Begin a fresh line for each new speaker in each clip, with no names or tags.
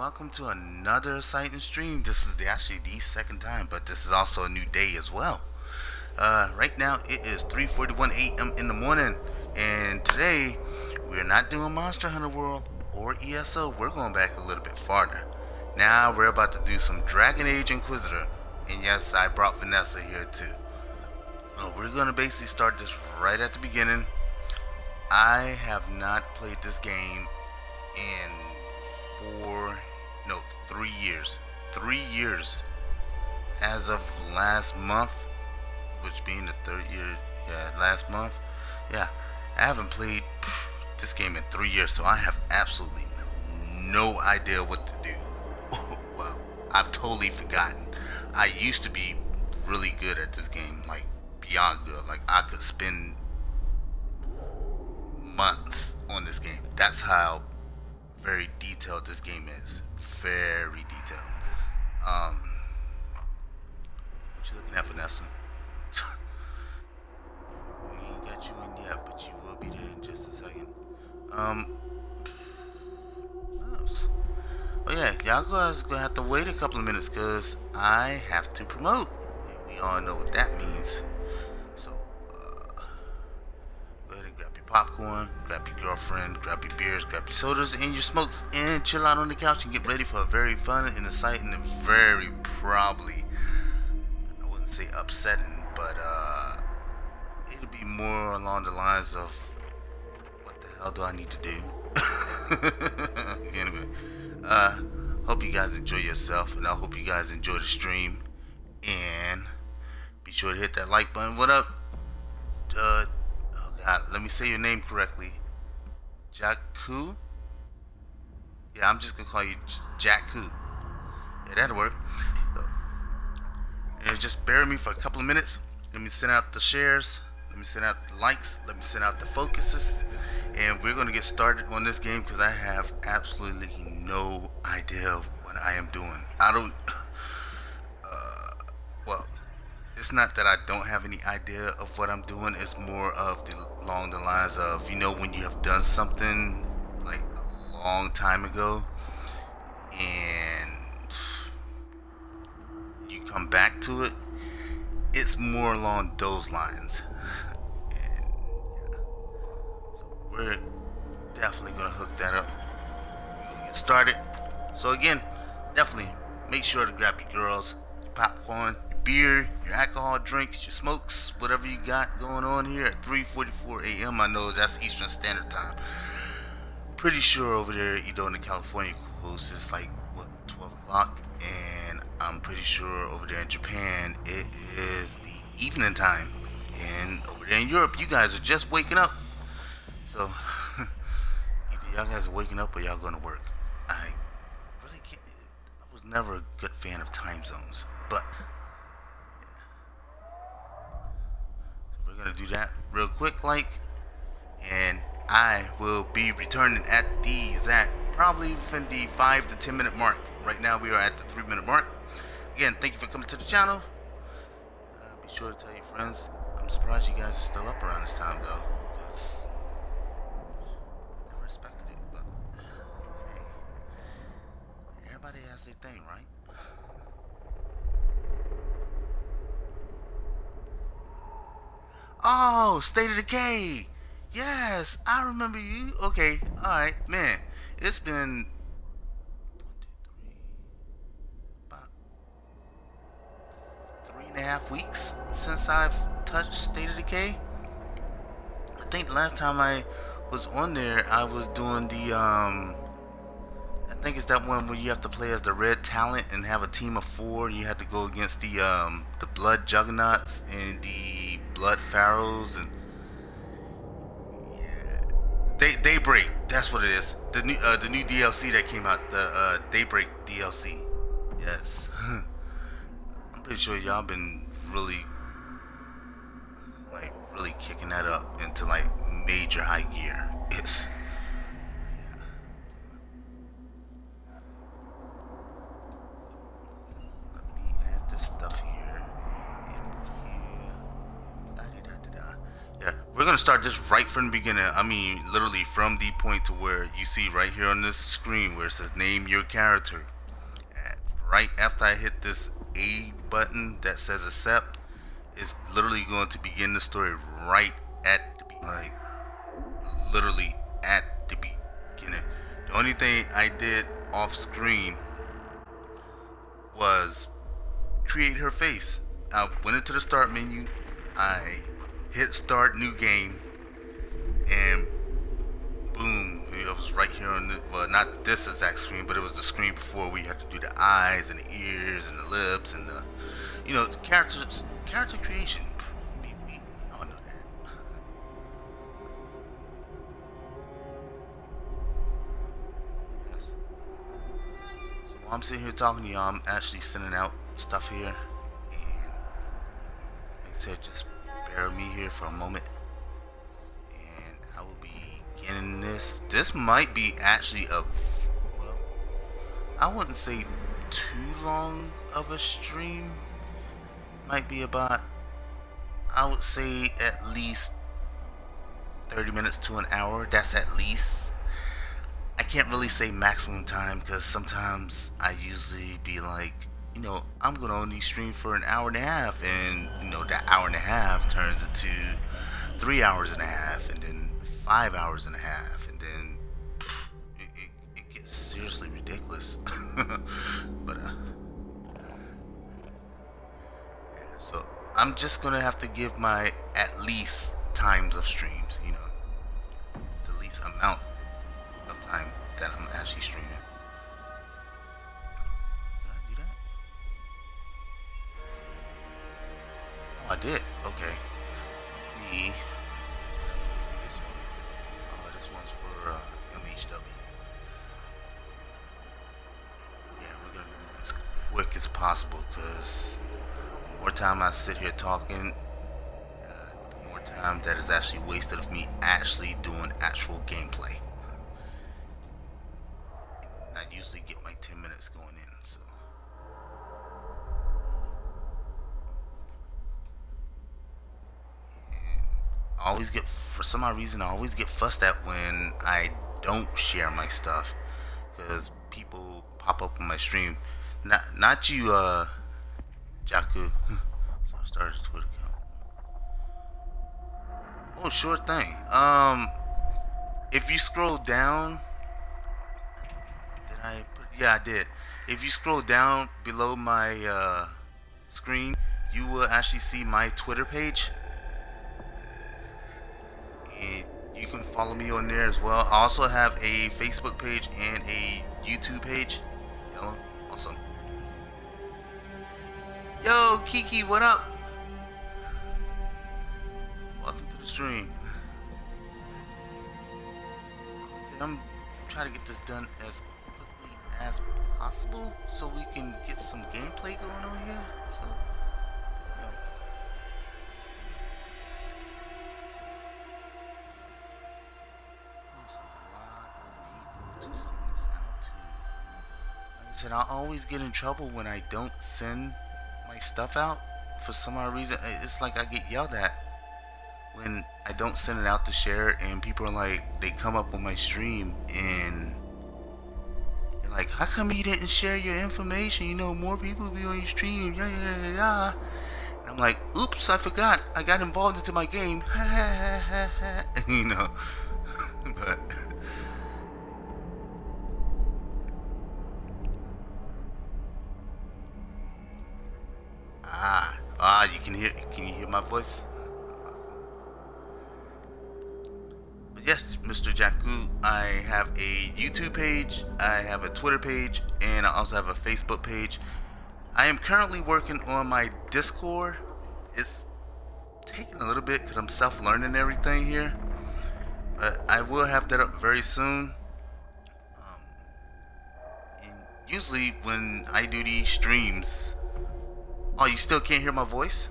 welcome to another Sight and Stream. This is actually the second time, but this is also a new day as well. Right now it is 3:41 a.m. in the morning, and today we're not doing Monster Hunter World or ESO. We're going back a little bit farther. Now we're about to do some Dragon Age Inquisitor, and yes, I brought Vanessa here too. We're going to basically start this right at the beginning. I have not played this game in 3 years. 3 years as of last month, which being the third year, last month. Yeah, I haven't played this game in 3 years, so I have absolutely no idea what to do. Well, I've totally forgotten. I used to be really good at this game, like beyond good. Like I could spend months on this game. That's how very detailed this game is. Very detailed. What you looking at, Vanessa? We ain't got you in yet, but you will be there in just a second. What else? Oh yeah, y'all guys gonna have to wait a couple of minutes because I have to promote. And we all know what that means. So, go ahead and grab your popcorn, grab your girlfriend, grab your beers, grab your sodas and your smokes, and chill out on the couch and get ready for a very fun and exciting and very probably, I wouldn't say upsetting, but it'll be more along the lines of what the hell do I need to do? Anyway, hope you guys enjoy yourself, and I hope you guys enjoy the stream, and be sure to hit that like button. What up? Oh God, let me say your name correctly. Jakku? Yeah, I'm just gonna call you Jakku. Yeah, that'll work. So, and just bear with me for a couple of minutes. Let me send out the shares. Let me send out the likes. Let me send out the focuses. And we're gonna get started on this game because I have absolutely no idea what I am doing. I don't. Well, it's not that I don't have any idea of what I'm doing. It's more of along the lines of, when you have done something like a long time ago and you come back to it. It's more along those lines. And yeah, so we're definitely gonna hook that up. We're gonna get started. So again, definitely make sure to grab your girls, your popcorn, beer, your alcohol drinks, your smokes, whatever you got going on here at 3:44 a.m. I know that's Eastern Standard Time. Pretty sure over there, in the California coast, it's like 12 o'clock, and I'm pretty sure over there in Japan it is the evening time, and over there in Europe you guys are just waking up. So either y'all guys are waking up or y'all going to work. I really can't. I was never a good fan of time zones, but we're gonna do that real quick, and I will be returning at the exact, probably within the 5 to 10 minute mark. Right now we are at the 3 minute mark. Again, thank you for coming to the channel. Be sure to tell your friends. I'm surprised you guys are still up around this time though, because I never expected it. But hey, everybody has their thing, right? Oh, State of Decay. Yes, I remember you. Okay, alright, man. It's been 1, 2, 3, about 3.5 weeks since I've touched State of Decay. I think the last time I was on there, I was doing I think it's that one where you have to play as the red talent and have a team of 4. And you have to go against the blood juggernauts and the blood pharaohs, and Daybreak. That's what it is. The new DLC that came out, the Daybreak DLC. Yes. I'm pretty sure y'all been really kicking that up into like major high gear. It's we're gonna start this right from the beginning. I mean, literally from the point to where you see right here on this screen where it says name your character. Right after I hit this A button that says accept, it's literally going to begin the story right at the beginning. Like, literally at the beginning. The only thing I did off screen was create her face. I went into the start menu, I hit start new game, and boom, it was right here on the, well, not this exact screen, but it was the screen before we had to do the eyes and the ears and the lips and the, the character creation. I mean, we all know that. Yes. So while I'm sitting here talking to y'all, I'm actually sending out stuff here, and like I said, just bear with me here for a moment, and I will be getting this. This might be actually a, well, I wouldn't say too long of a stream. Might be about, I would say at least 30 minutes to an hour. That's at least. I can't really say maximum time because sometimes I usually be like, I'm gonna only stream for an hour and a half, and that hour and a half turns into 3 hours and a half, and then 5 hours and a half, and then it gets seriously ridiculous. But yeah, so I'm just gonna have to give my at least times of streams, the least amount of time that I'm actually streaming. Did I do that? Oh, I did. Okay. Let me do this one. This one's for MHW. Yeah, we're gonna move as quick as possible because the more time I sit here talking, the more time that is actually wasted of me actually doing actual gameplay. I usually get my 10 minutes going in, so. I always get, for some odd reason, I always get fussed at when I don't share my stuff, because people pop up on my stream. Not you, Jaku. So I started a Twitter account. Oh, sure thing. If you scroll down, did I put? Yeah, I did. If you scroll down below my screen, you will actually see my Twitter page, and you can follow me on there as well. I also have a Facebook page and a YouTube page. Yellow, awesome. Yo, Kiki, what up? Welcome to the stream. I'm trying to get this done as quickly as possible so we can get some gameplay going on here. So, there's a lot of people to send this out to. Like I said, I always get in trouble when I don't send my stuff out. For some odd reason, it's like I get yelled at when I don't send it out to share, and people are like, they come up on my stream and they're like, how come you didn't share your information? More people be on your stream. Yeah, yeah, yeah, yeah. And I'm like, oops, I forgot. I got involved into my game. But you can you hear my voice? But yes, Mr. Jaku, I have a YouTube page, I have a Twitter page, and I also have a Facebook page. I am currently working on my Discord. It's taking a little bit because I'm self-learning everything here, but I will have that up very soon. And usually when I do these streams, oh, you still can't hear my voice?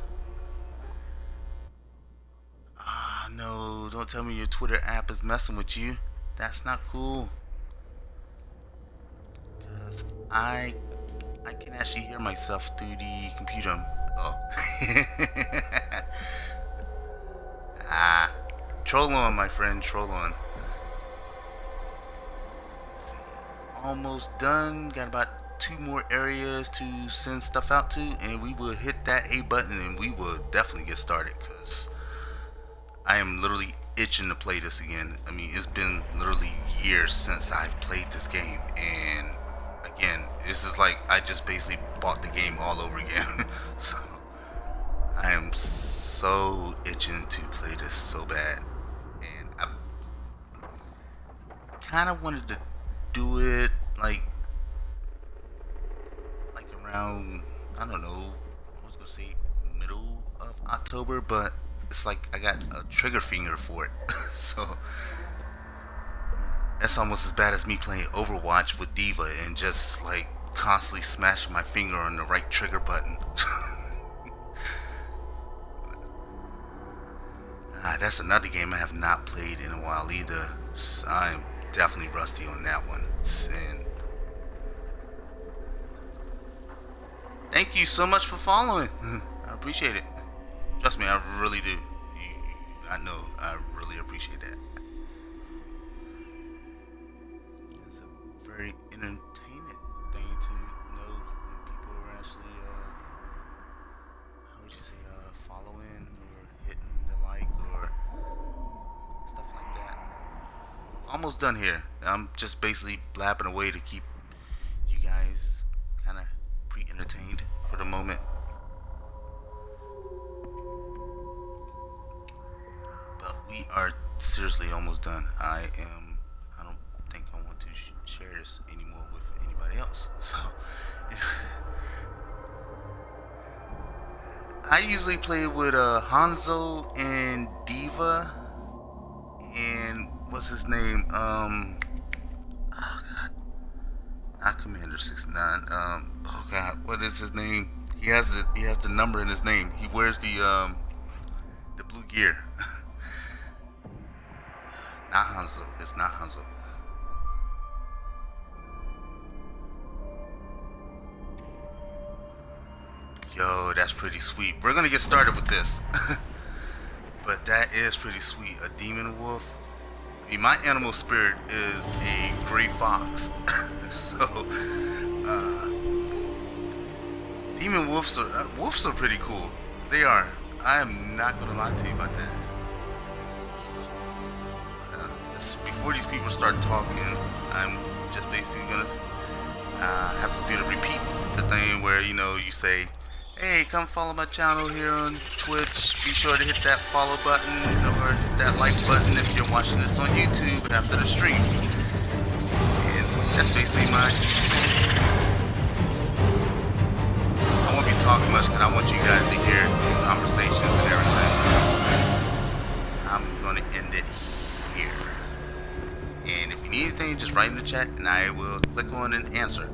Ah, no, don't tell me your Twitter app is messing with you. That's not cool. Cause I can actually hear myself through the computer. Oh. Ah. Troll on, my friend. Troll on. Let's see. Almost done. Got about 2 more areas to send stuff out to, and we will hit that A button, and we will definitely get started. Cause I am literally itching to play this again. I mean, it's been literally years since I've played this game, and again, this is like I just basically bought the game all over again. So I am so itching to play this so bad, and I kind of wanted to do it like around, I don't know, I was gonna say middle of October, but it's like I got a trigger finger for it. So that's almost as bad as me playing Overwatch with Diva and just like constantly smashing my finger on the right trigger button. That's another game I have not played in a while either. I'm definitely rusty on that one. And thank you so much for following. I appreciate it. Trust me, I really do. I know. I really appreciate that. It's a very entertaining thing to know when people are actually, how would you say, following or hitting the like or stuff like that. Almost done here. I'm just basically blabbing away to keep you guys kind of pre-entertained for the moment. But we are seriously almost done. I don't think I want to share this anymore with anybody else. So, I usually play with Hanzo and Diva and what's his name? Not Commander 69. Oh God, what is his name? He has the number in his name. He wears the blue gear. Not Hanzo. It's not Hanzo. Yo, that's pretty sweet. We're gonna get started with this. But that is pretty sweet. A demon wolf. I mean, my animal spirit is a gray fox. So, uh, demon wolves are pretty cool. They are. I am not gonna lie to you about that. Before these people start talking, I'm just basically gonna have to do the repeat the thing where you say, hey, come follow my channel here on Twitch. Be sure to hit that follow button or hit that like button if you're watching this on YouTube after the stream. And that's basically I won't be talking much because I want you guys to hear conversations and everything. I'm gonna end it here. And if you need anything, just write in the chat and I will click on and answer.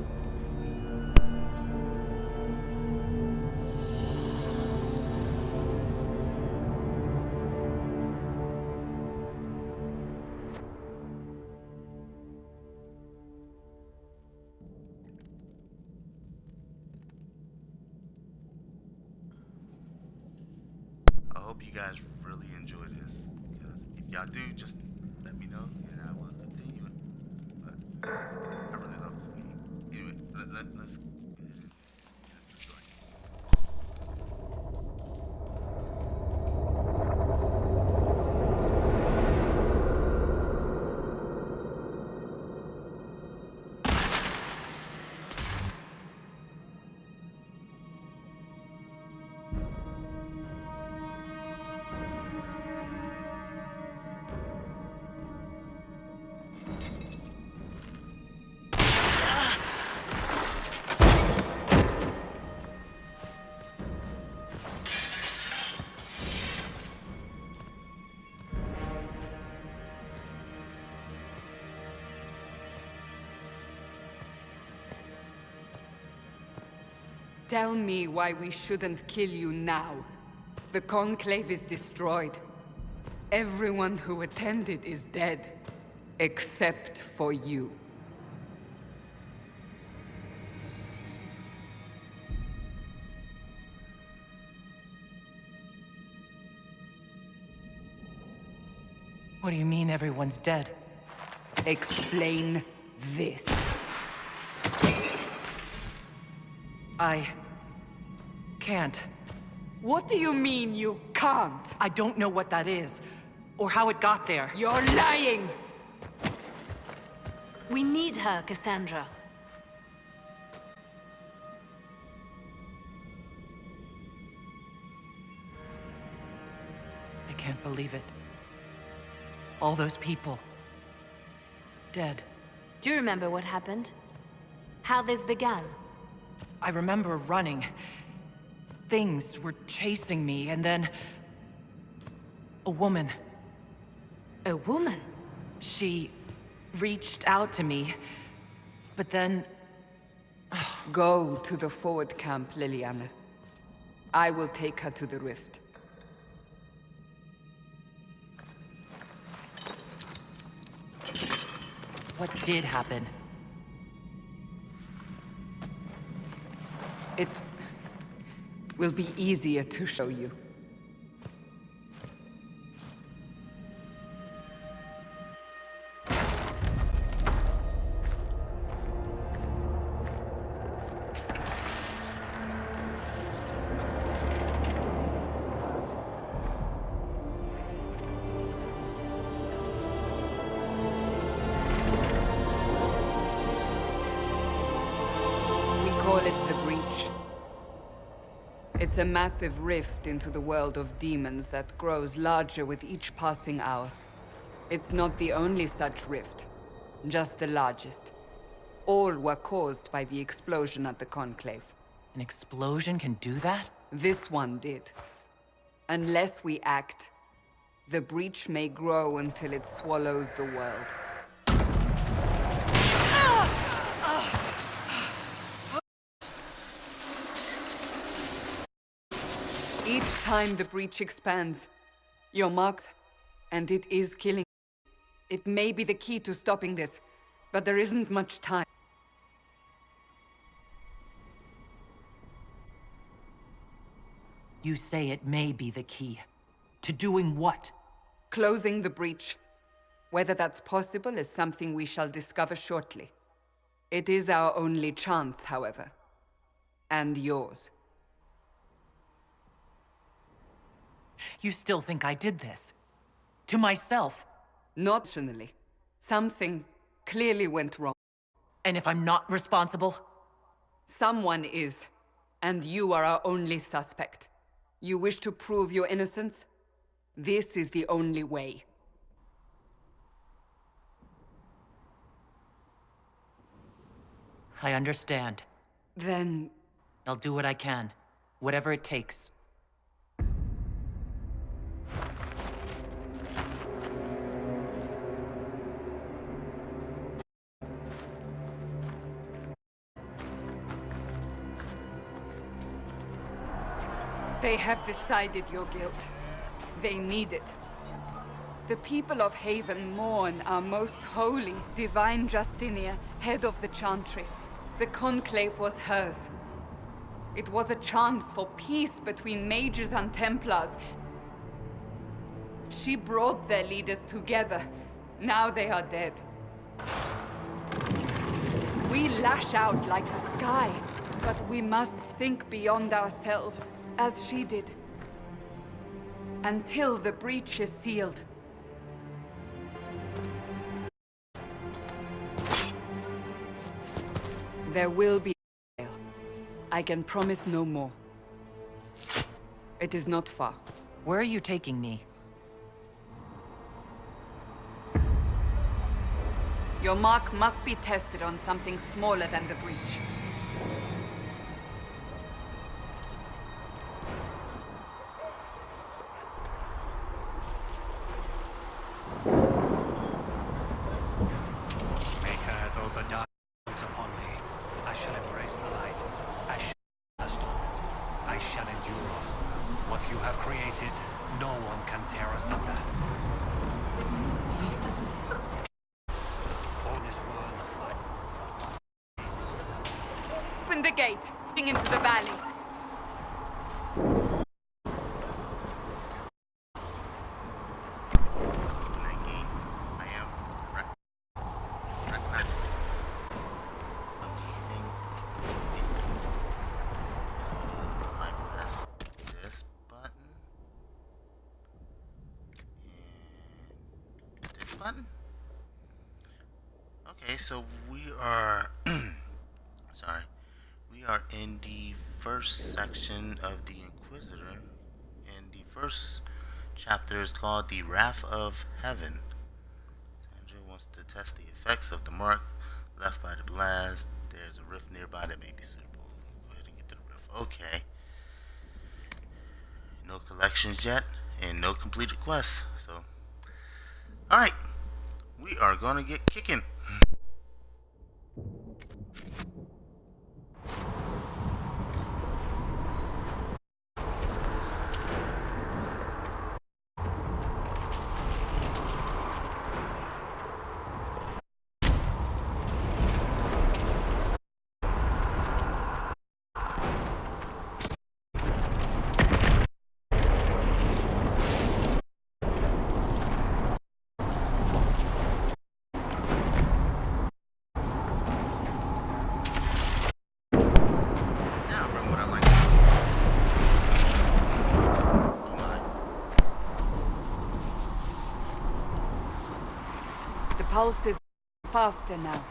I hope you guys really enjoy this. Because if y'all do, just let me know and I will continue it. But I really love this game. Anyway, let's go ahead and get started.
Tell me why we shouldn't kill you now. The Conclave is destroyed. Everyone who attended is dead. Except for you.
What do you mean everyone's dead?
Explain this.
I... can't.
What do you mean you can't?
I don't know what that is, or how it got there.
You're lying!
We need her, Cassandra.
I can't believe it. All those people... dead.
Do you remember what happened? How this began?
I remember running. Things were chasing me, and then... a woman.
A woman?
She... reached out to me, but then...
Go to the forward camp, Liliana. I will take her to the rift.
What did happen?
It will be easier to show you. It's a massive rift into the world of demons that grows larger with each passing hour. It's not the only such rift, just the largest. All were caused by the explosion at the Conclave.
An explosion can do that?
This one did. Unless we act, the breach may grow until it swallows the world. Each time the breach expands, you're marked, and it is killing. It may be the key to stopping this, but there isn't much time.
You say it may be the key. To doing what?
Closing the breach. Whether that's possible is something we shall discover shortly. It is our only chance, however. And yours.
You still think I did this? To myself?
Not rationally. Something clearly went wrong.
And if I'm not responsible?
Someone is, and you are our only suspect. You wish to prove your innocence? This is the only way.
I understand.
Then...
I'll do what I can. Whatever it takes.
They have decided your guilt. They need it. The people of Haven mourn our most holy, divine Justinia, head of the Chantry. The Conclave was hers. It was a chance for peace between mages and Templars. She brought their leaders together. Now they are dead. We lash out like the sky, but we must think beyond ourselves. As she did. Until the breach is sealed. There will be a trial. I can promise no more. It is not far.
Where are you taking me?
Your mark must be tested on something smaller than the breach. Open the gate, into the valley.
button? Okay, so we are sorry. We are in the first section of the Inquisitor, and the first chapter is called The Wrath of Heaven. Sandra wants to test the effects of the mark left by the blast. There's a rift nearby that may be suitable. Go ahead and get to the rift. Okay. No collections yet, and no completed quests. So, alright. We are gonna get kicking. Now I remember what I like. Oh my.
The pulse is faster now.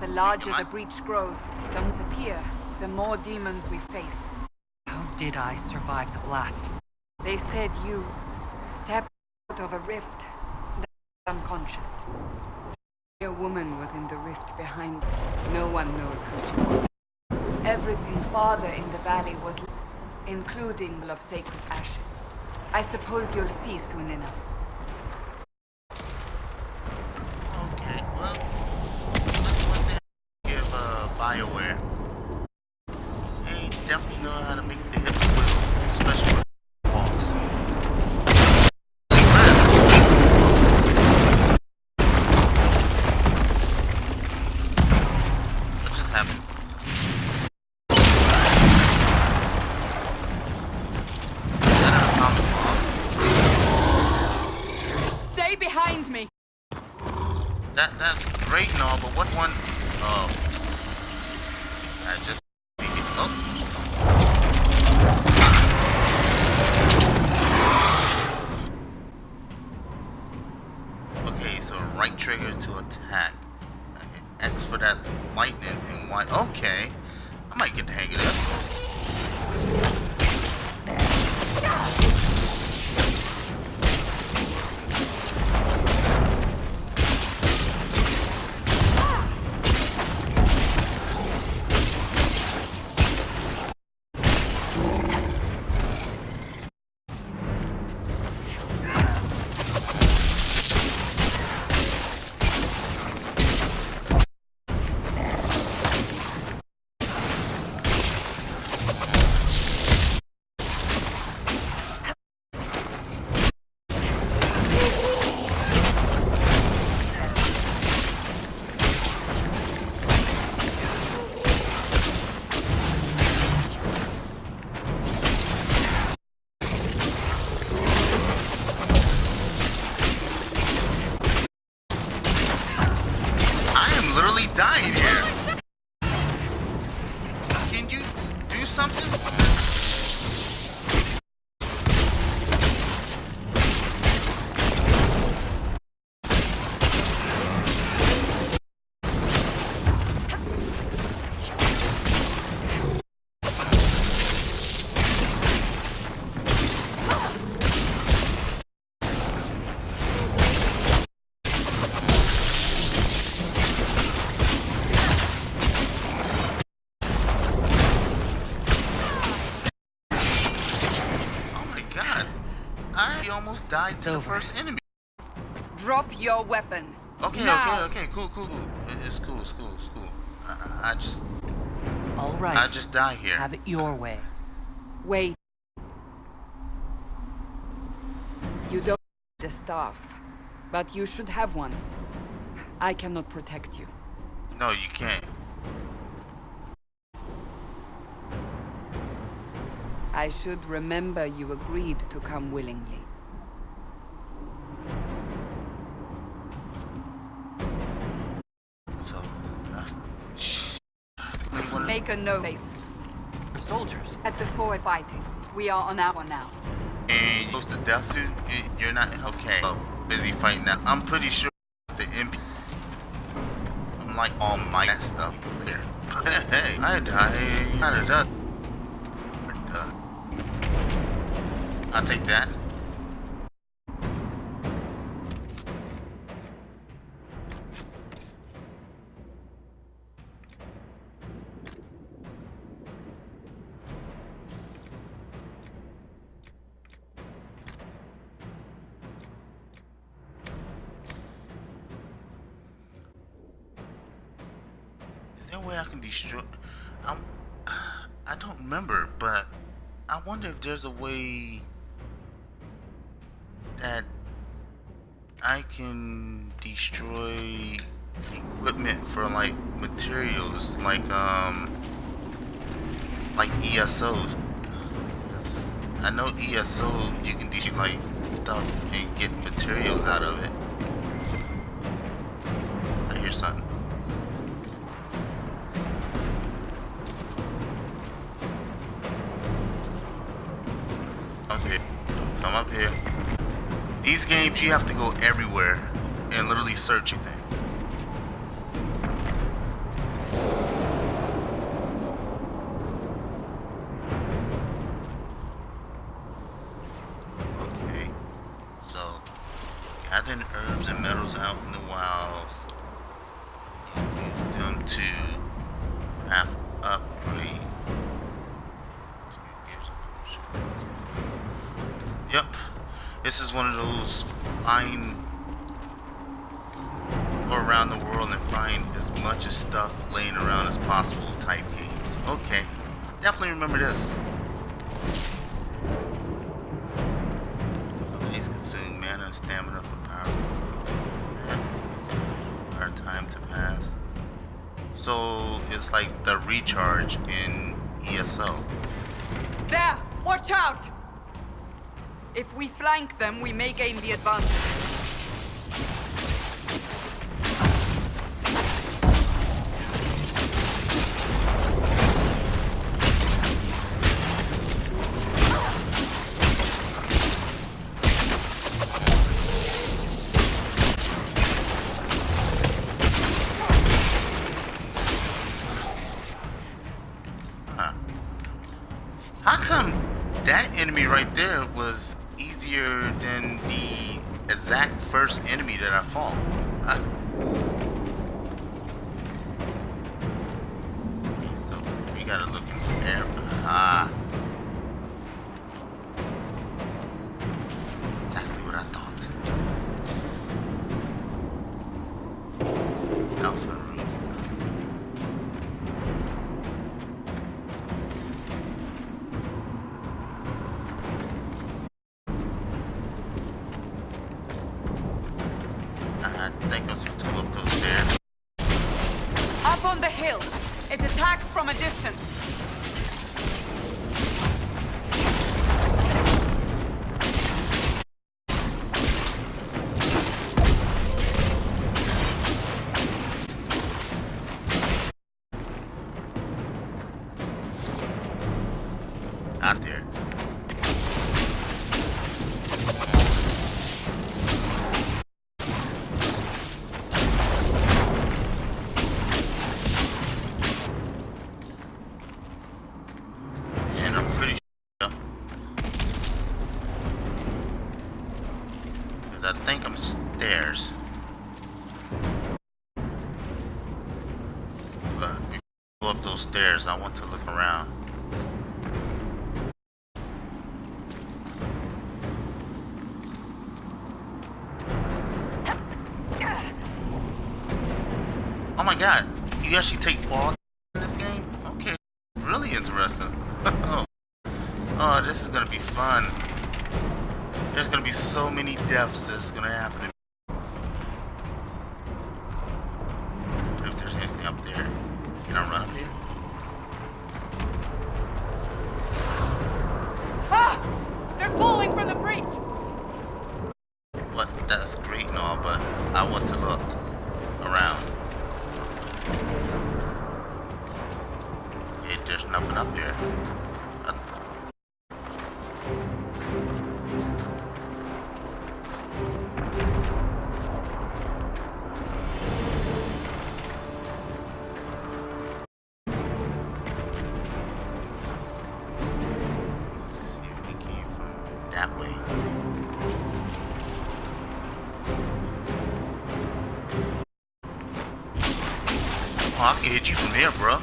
The larger the breach grows, guns appear, the more demons we face.
How did I survive the blast?
They said you stepped out of a rift, unconscious. A woman was in the rift behind. No one knows who she was. Everything farther in the valley was lit, including of sacred ashes. I suppose you'll see soon enough.
Okay, well, that's what they give BioWare. They definitely know how to make the hips wiggle, especially with walks. What just happened? Is that an atomic bomb?
Stay behind me!
That's great and all, but what one? Oh, I just. Oh. Okay, so right trigger to attack. Okay, X for that lightning and Y. Okay, I might get the hang of this. Literally dying here. Can you do something? I almost died to the first enemy.
Drop your weapon.
Okay,
now.
okay, cool. It's cool. I just...
All right.
I just die here.
Have it your way.
Wait. You don't need the staff, but you should have one. I cannot protect you.
No, you can't.
I should remember you agreed to come willingly.
So,
Make a note.
For soldiers.
At the forward fighting. We are on our now.
and you're close to death to, you're not okay. So busy fighting that. I'm pretty sure it's the MP. I'm like all my stuff there. Hey, I died. Kinda does. I'll take that. Is there a way I can destroy? I'm, I don't remember, but I wonder if there's a way that I can destroy equipment for like materials, like ESOs. Yes. I know ESO you can destroy like stuff and get materials out of it. I hear something. Up here. Don't come up here. These games you have to go everywhere and literally search everything. Okay. So gathering herbs and metals out in the wilds and use them to craft upgrades. Yep. This is one of those find, go around the world and find as much of stuff laying around as possible type games. Okay. Definitely remember this. Abilities consume mana and stamina for powerful require time to pass. So it's like the recharge in ESO.
There! Watch out! If we flank them, we may gain the advantage.
How come that enemy right there was easier than the exact first enemy that I fought? Okay, so we gotta look in the air. Exactly what I thought. Alpha root. I think I'm supposed to go up those stairs.
Up on the hill. It attacks from a distance.
I there. And I'm pretty sure because I think I'm stairs. But before I go up those stairs, I want to look around. Oh my god, you actually take fall in this game? Okay, really interesting. Oh, this is gonna be fun. There's gonna be so many deaths that's gonna happen. What if there's anything up there? Can I run up here?
Ah! They're pulling from the breach!
What? That's great and all, but I want to look around. Okay, there's nothing up here. can hit you from there, bro.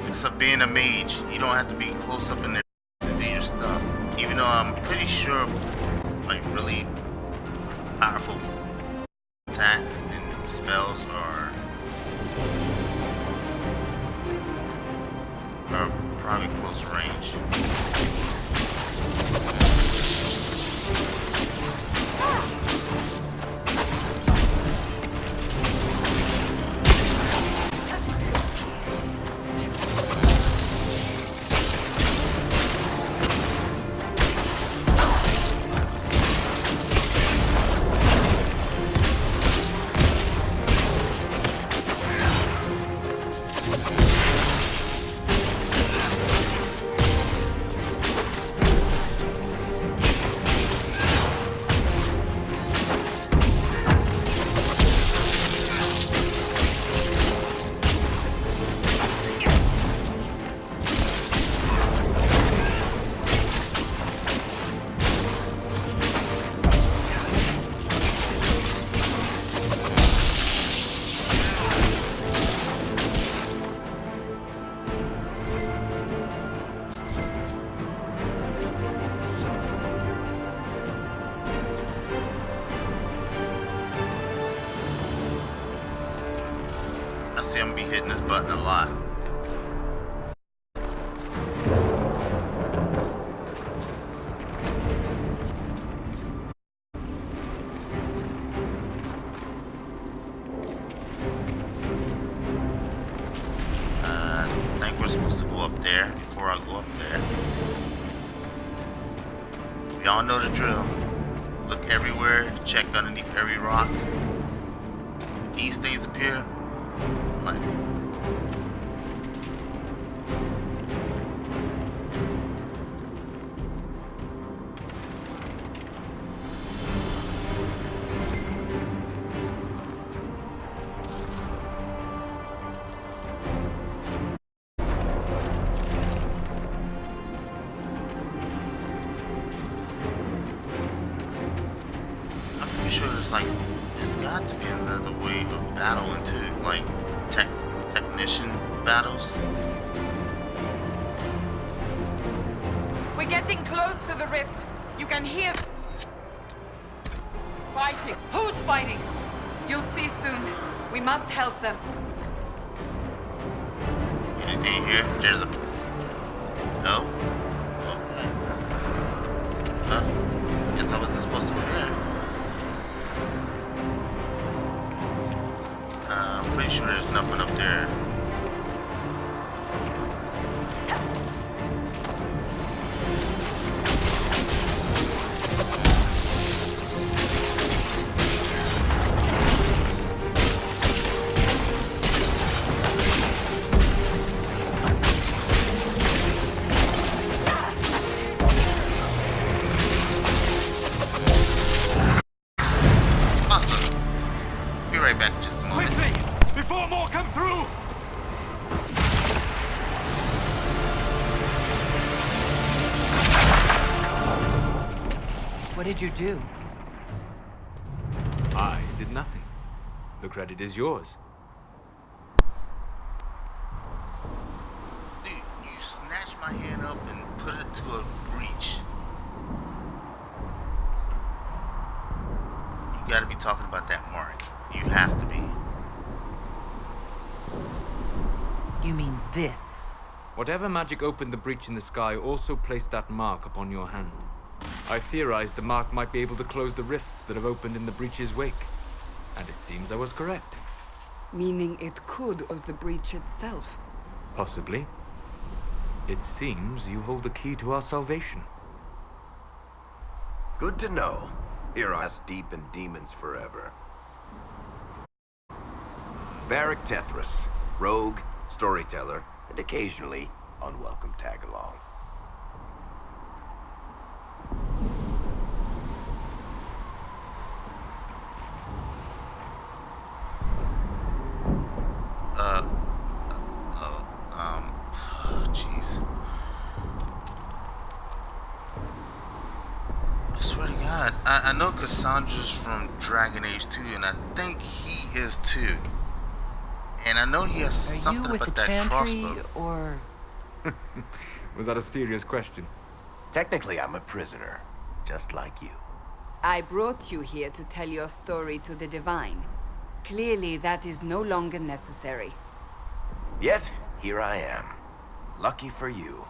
Except being a mage, you don't have to be close up in there to do your stuff. Even though I'm pretty sure, like, really powerful attacks and spells are probably close range. I see him be hitting this button a lot. I think we're supposed to go up there before I go up there. Y'all know the drill. Look everywhere, check underneath every rock. These things appear. Like, I'm pretty sure there's got to be another way of battling too, like technician battles.
We're getting close to the rift. You can hear fighting.
Who's fighting?
You'll see soon. We must help them.
Anything here? There's a... No? Okay. Huh? Guess I wasn't supposed to go there. I'm pretty sure there's nothing up there. Awesome. Be right back in just a moment.
Before more come through!
What did you do?
I did nothing. The credit is yours.
Dude, you snatched my hand up and put it to a breach. You gotta be talking about that mark. You have to be.
You mean this?
Whatever magic opened the breach in the sky also placed that mark upon your hand. I theorized the mark might be able to close the rifts that have opened in the breach's wake. And it seems I was correct.
Meaning it could as the breach itself.
Possibly. It seems you hold the key to our salvation.
Good to know. Here I deep in demons forever. Varric Tethras, rogue, storyteller, and occasionally unwelcome tag-along.
I know Cassandra's from Dragon Age 2, and I think he is too. And I know he has
Are you
something
with the
about that
Chantry,
crossbow.
or...
Was that a serious question?
Technically, I'm a prisoner, just like you.
I brought you here to tell your story to the Divine. Clearly, that is no longer necessary.
Yet, here I am. Lucky for you,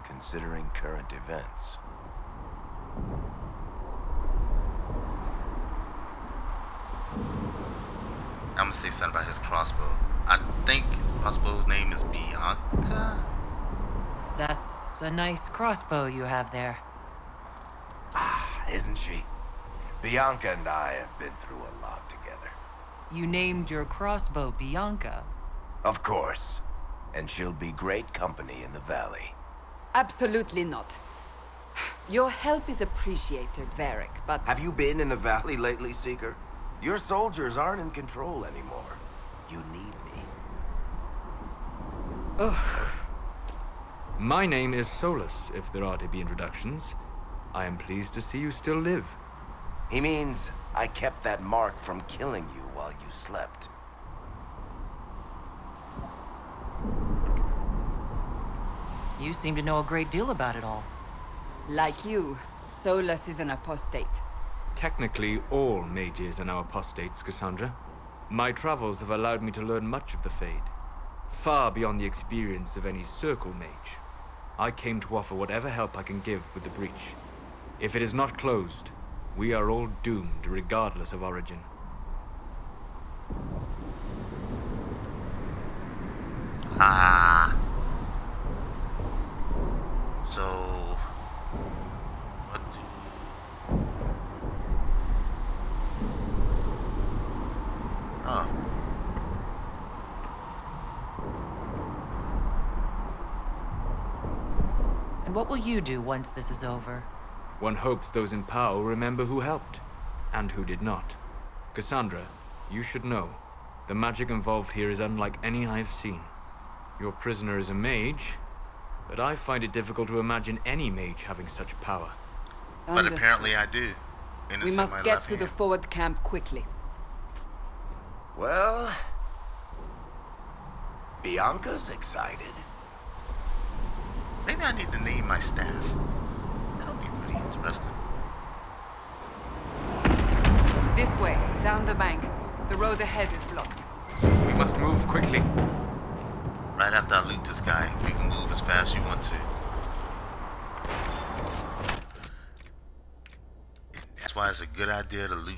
considering current events.
I'm gonna say something about his crossbow. I think his crossbow's name is Bianca?
That's a nice crossbow you have there.
Isn't she? Bianca and I have been through a lot together.
You named your crossbow Bianca.
Of course. And she'll be great company in the valley.
Absolutely not. Your help is appreciated, Varric, but...
Have you been in the valley lately, Seeker? Your soldiers aren't in control anymore. You need me.
Ugh.
My name is Solus, if there are to be introductions. I am pleased to see you still live.
He means I kept that mark from killing you while you slept.
You seem to know a great deal about it all.
Like you, Solus is an apostate.
Technically, all mages are now apostates, Cassandra. My travels have allowed me to learn much of the Fade, far beyond the experience of any Circle mage. I came to offer whatever help I can give with the breach. If it is not closed, we are all doomed, regardless of origin.
Ah. So, what do... Oh.
And what will you do once this is over?
One hopes those in power will remember who helped, and who did not. Cassandra, you should know, the magic involved here is unlike any I've seen. Your prisoner is a mage, but I find it difficult to imagine any mage having such power.
But apparently I do. And
We
it's in
must
my
get
left
to the
hand.
forward camp quickly.
Well... Bianca's excited.
Maybe I need to name my staff. That would be pretty interesting.
This way, down the bank. The road ahead is blocked.
We must move quickly.
Right after I loot this guy, we can move as fast as you want to. That's why it's a good idea to loot.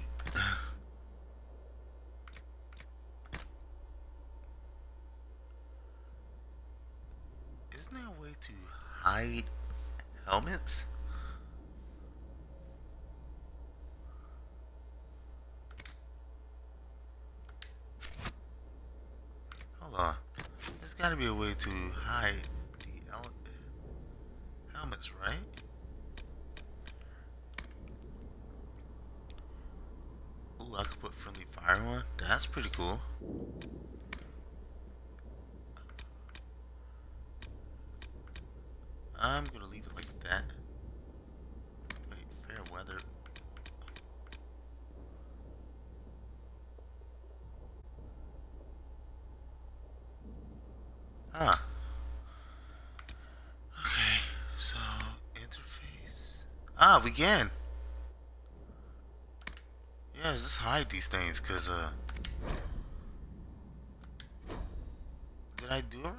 Isn't there a way to hide helmets? Hold on. There's gotta be a way to hide the helmets, right? Ooh, I could put friendly fire on. That's pretty cool. I'm gonna leave it like that. Wait, fair weather. Ah. Okay, so interface. Ah, we can. Yeah, let's hide these things, cause did I do it right?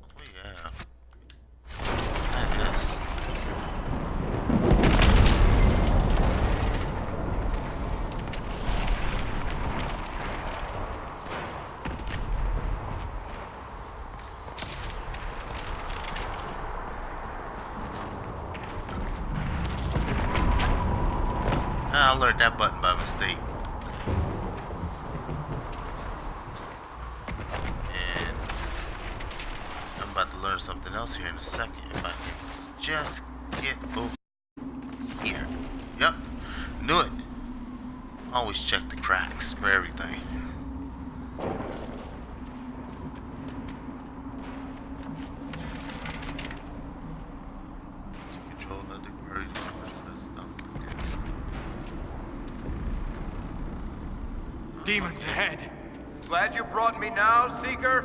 Oh yeah. Like this. I learned that button by mistake. And I'm about to learn something else here in a second. If I can just get over here. Yep. Knew it. Always check the cracks for everything.
demons ahead.
Glad you brought me now, Seeker?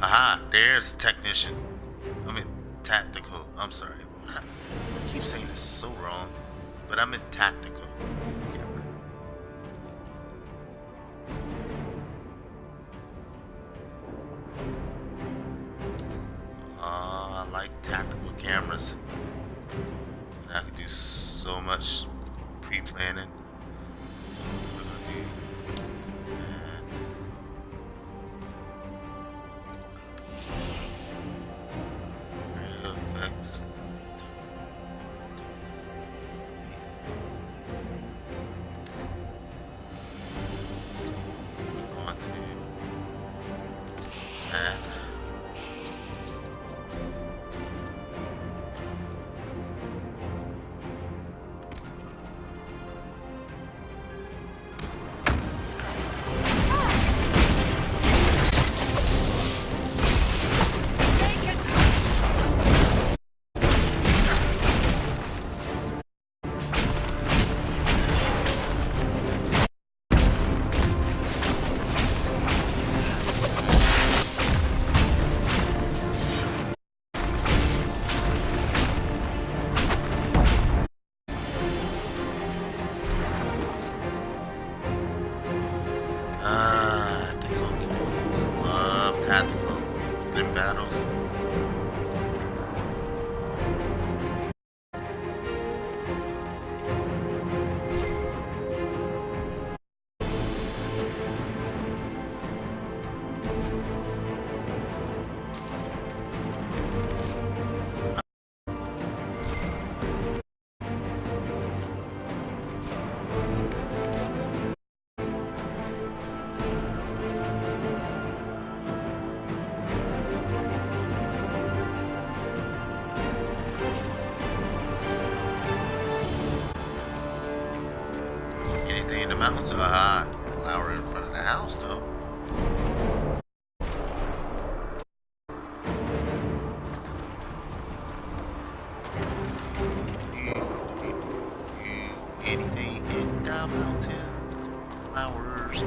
Aha, there's technician. I mean, tactical. I'm sorry. I keep saying this so wrong, but I meant tactical camera. I like tactical cameras. And I can do so much pre-planning. So we're gonna do that. Real effects. We're going to that. Tactical games. Love tactical in battles. Anything in the mountains? Aha, flower in front of the house though. Anything in the mountains? Flowers.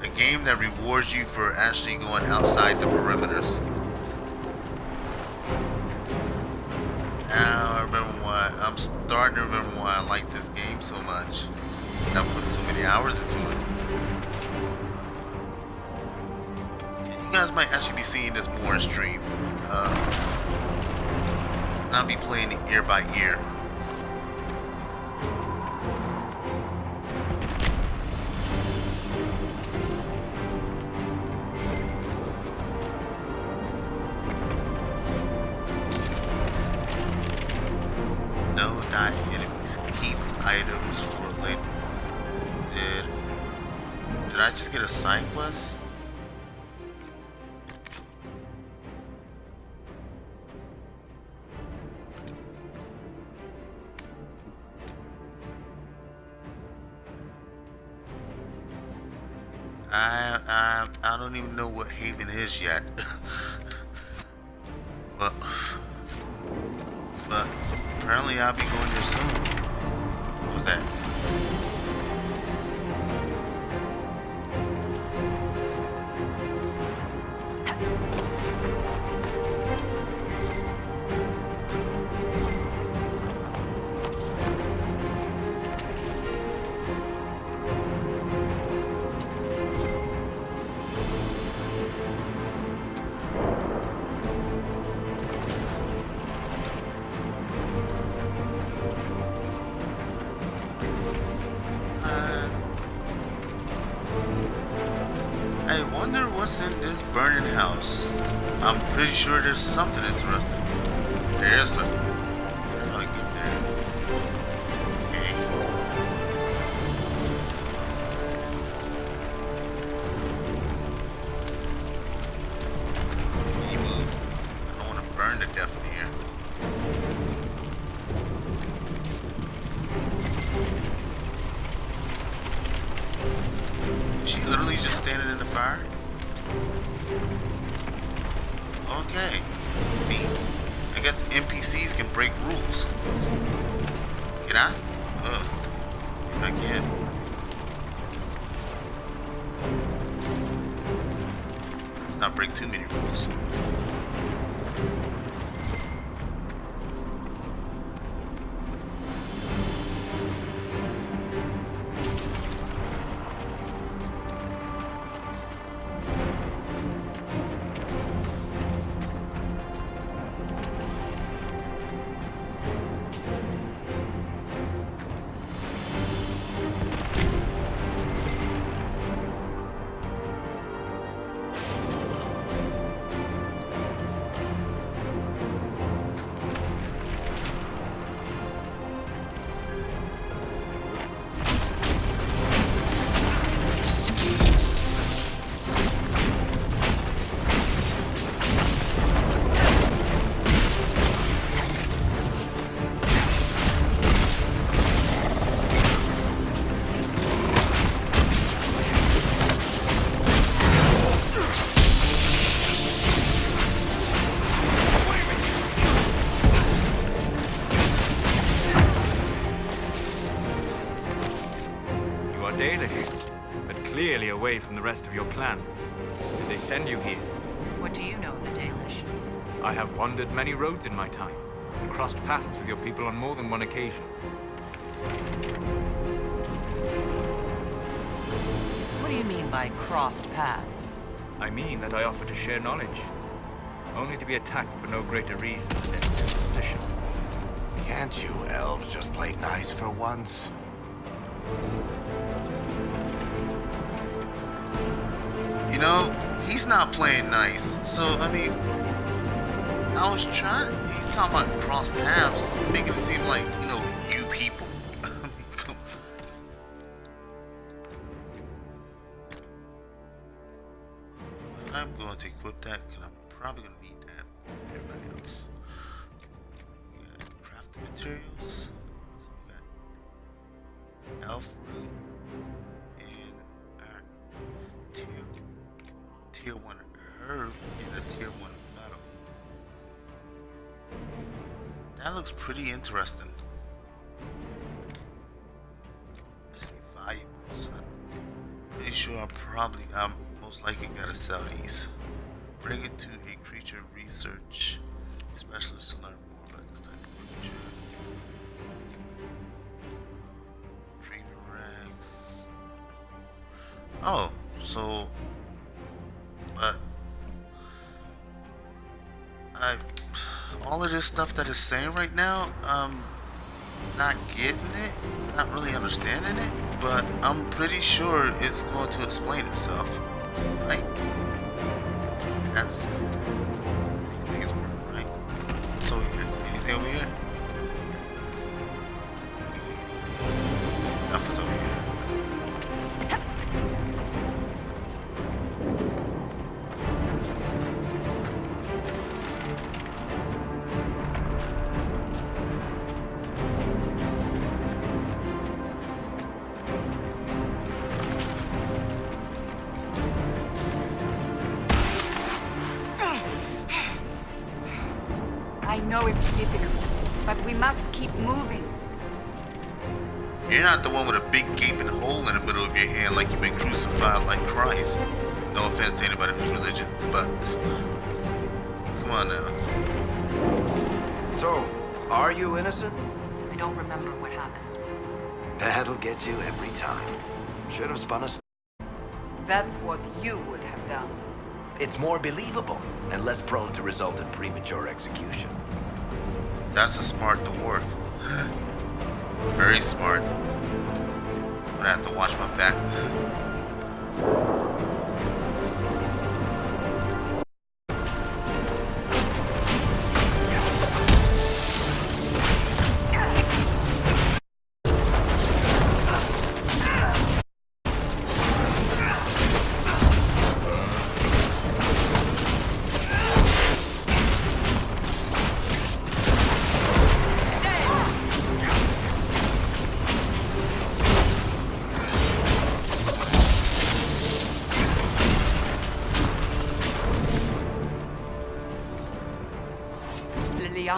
A game that rewards you for actually going outside the perimeters. Now I remember why I'm starting to remember why I like this game so much. And I put so many hours into it. And you guys might actually be seeing this more in stream. I'll be playing it ear by ear. No die enemies. Keep items for later. Did I just get a side quest? I don't even know what Haven is yet. but apparently I'll be going there soon. What's that? I wonder what's in this burning house. I'm pretty sure there's something interesting. There's something. How do I get there? Okay. Can you move? I don't want to burn to death in here. really just standing in the fire? Okay. I guess NPCs can break rules. Can I? If I can. Let's not break too many rules.
But clearly away from the rest of your clan. Did they send you here?
What do you know of the Dalish?
I have wandered many roads in my time, and crossed paths with your people on more than one occasion.
What do you mean by crossed paths?
I mean that I offer to share knowledge, only to be attacked for no greater reason than their superstition.
Can't you elves just play nice for once?
You know, he's not playing nice. So, I mean, I was trying. He's talking about cross paths, making it seem like, you know, you people. I mean, come on. I'm going to equip that because I'm probably going to need that more than everybody else. We got crafting materials. So we got elf root and tier 1 herb and a tier 1 metal. That looks pretty interesting. Let's see, valuables. I'm pretty sure I'm most likely gotta sell these. Bring it to a creature research specialist to learn more about this type of creature. Dreamer rags. Oh, so all of this stuff that it's saying right now, not getting it, not really understanding it, but I'm pretty sure it's going to explain itself, right? That's it. Anything is working, right? So anything over here? Nothing's over here.
I know it's difficult, but we must keep moving.
You're not the one with a big gaping hole in the middle of your hand like you've been crucified like Christ. No offense to anybody who's religion, but come on now.
So, are you innocent?
I don't remember what happened.
That'll get you every time. Should have spun us.
That's what you would have done.
It's more believable and less prone to result in premature execution.
That's a smart dwarf. Very smart. I'm gonna have to watch my back.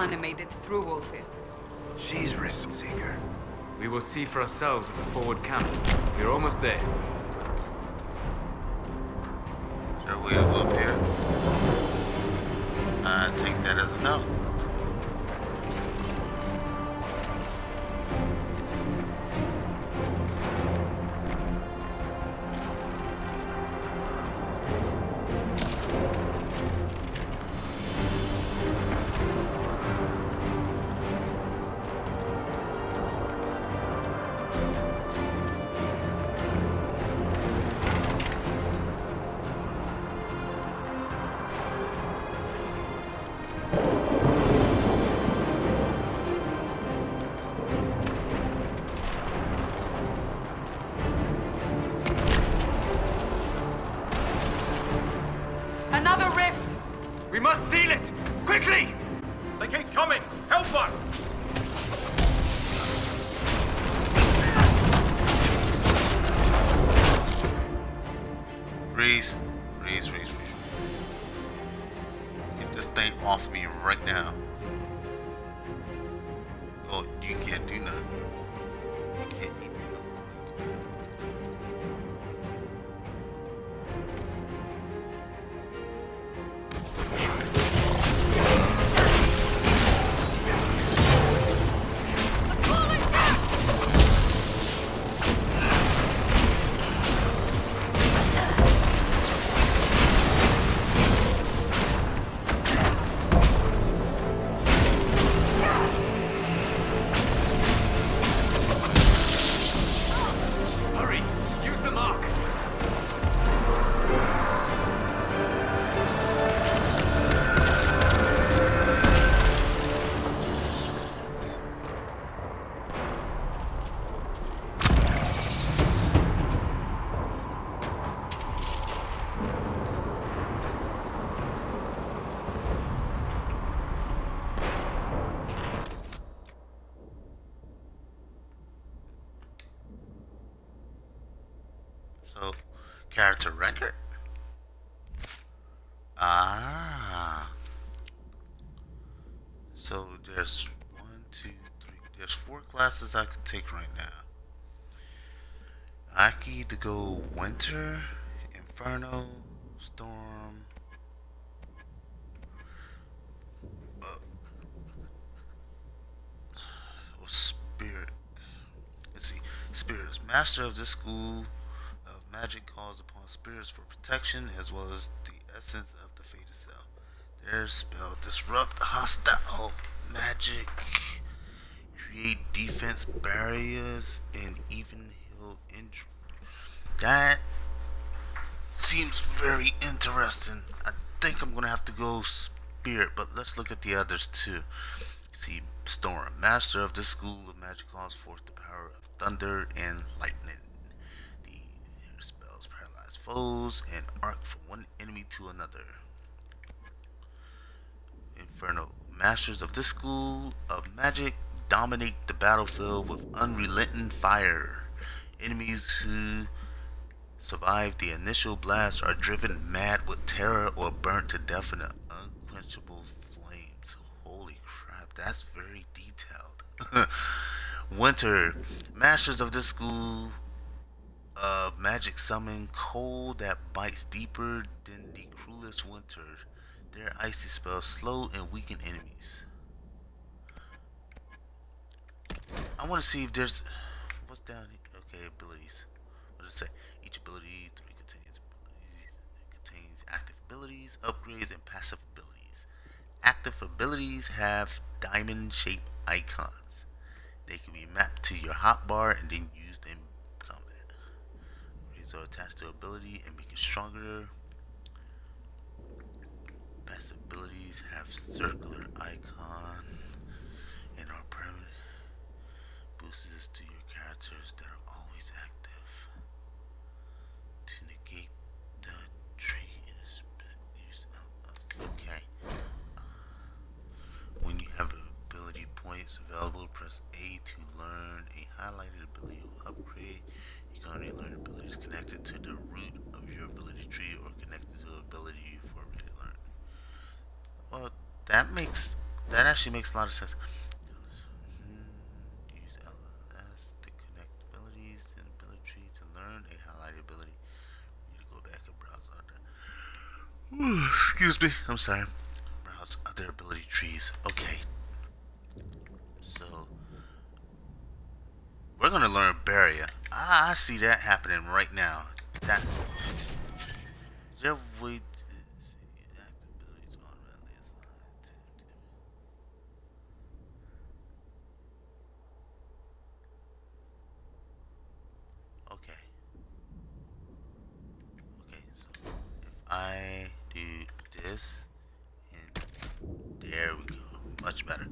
animated through all this.
She's risk seeker.
We will see for ourselves at the forward camp. We're almost there.
Is there a way to go up here? I take that as a no.
Another rift!
We must seal it! Quickly!
They keep coming! Help us!
Freeze. Freeze, freeze, freeze. Get this thing off me right now. Oh, you can't do nothing. You can't eat. Oh my God.
Hurry! Use the mark!
So, character record. Ah. So there's 1, 2, 3. There's 4 classes I can take right now. I can either go Winter, Inferno, Storm, or Spirit. Let's see. Spirits. Master of this school of magic calls upon spirits for protection as well as the essence of the fate itself. Their spell disrupt hostile magic, create defense barriers, and even heal injury. That seems very interesting. I think I'm gonna have to go Spirit, but let's look at the others too. See, Storm, master of this school of magic, calls forth the power of thunder and lightning. Their spells paralyze foes and arc from one enemy to another. Inferno, masters of this school of magic dominate the battlefield with unrelenting fire. Enemies who survive the initial blast are driven mad with terror or burnt to death in unquenchable flames. Holy crap, that's very detailed. Winter, masters of this school of magic summon cold that bites deeper than the cruelest winter. Their icy spells slow and weaken enemies. I want to see if there's what's down here. Okay, abilities. What does it say? Each ability contains active abilities, upgrades, and passive abilities. Active abilities have diamond-shaped icons. They can be mapped to your hotbar and then used in combat. Upgrades are attached to ability and make it stronger. Passive abilities have circular icon and are permanent boosts to your characters that are always active. To negate the tree in a use. Okay. When you have ability points available, press A to learn a highlighted ability or upgrade. You can only learn abilities connected to the root of your ability tree or connected to the ability you've already learned. Well, That actually makes a lot of sense. Use LS to connect abilities and ability tree to learn a highlighted ability. You need to go back and browse other. Excuse me. I'm sorry. Browse other ability trees. Okay. So we're gonna learn barrier. I see that happening right now. That's is there a way to see active abilities automatically assigned to okay. Okay, so if I do this and there we go. Much better.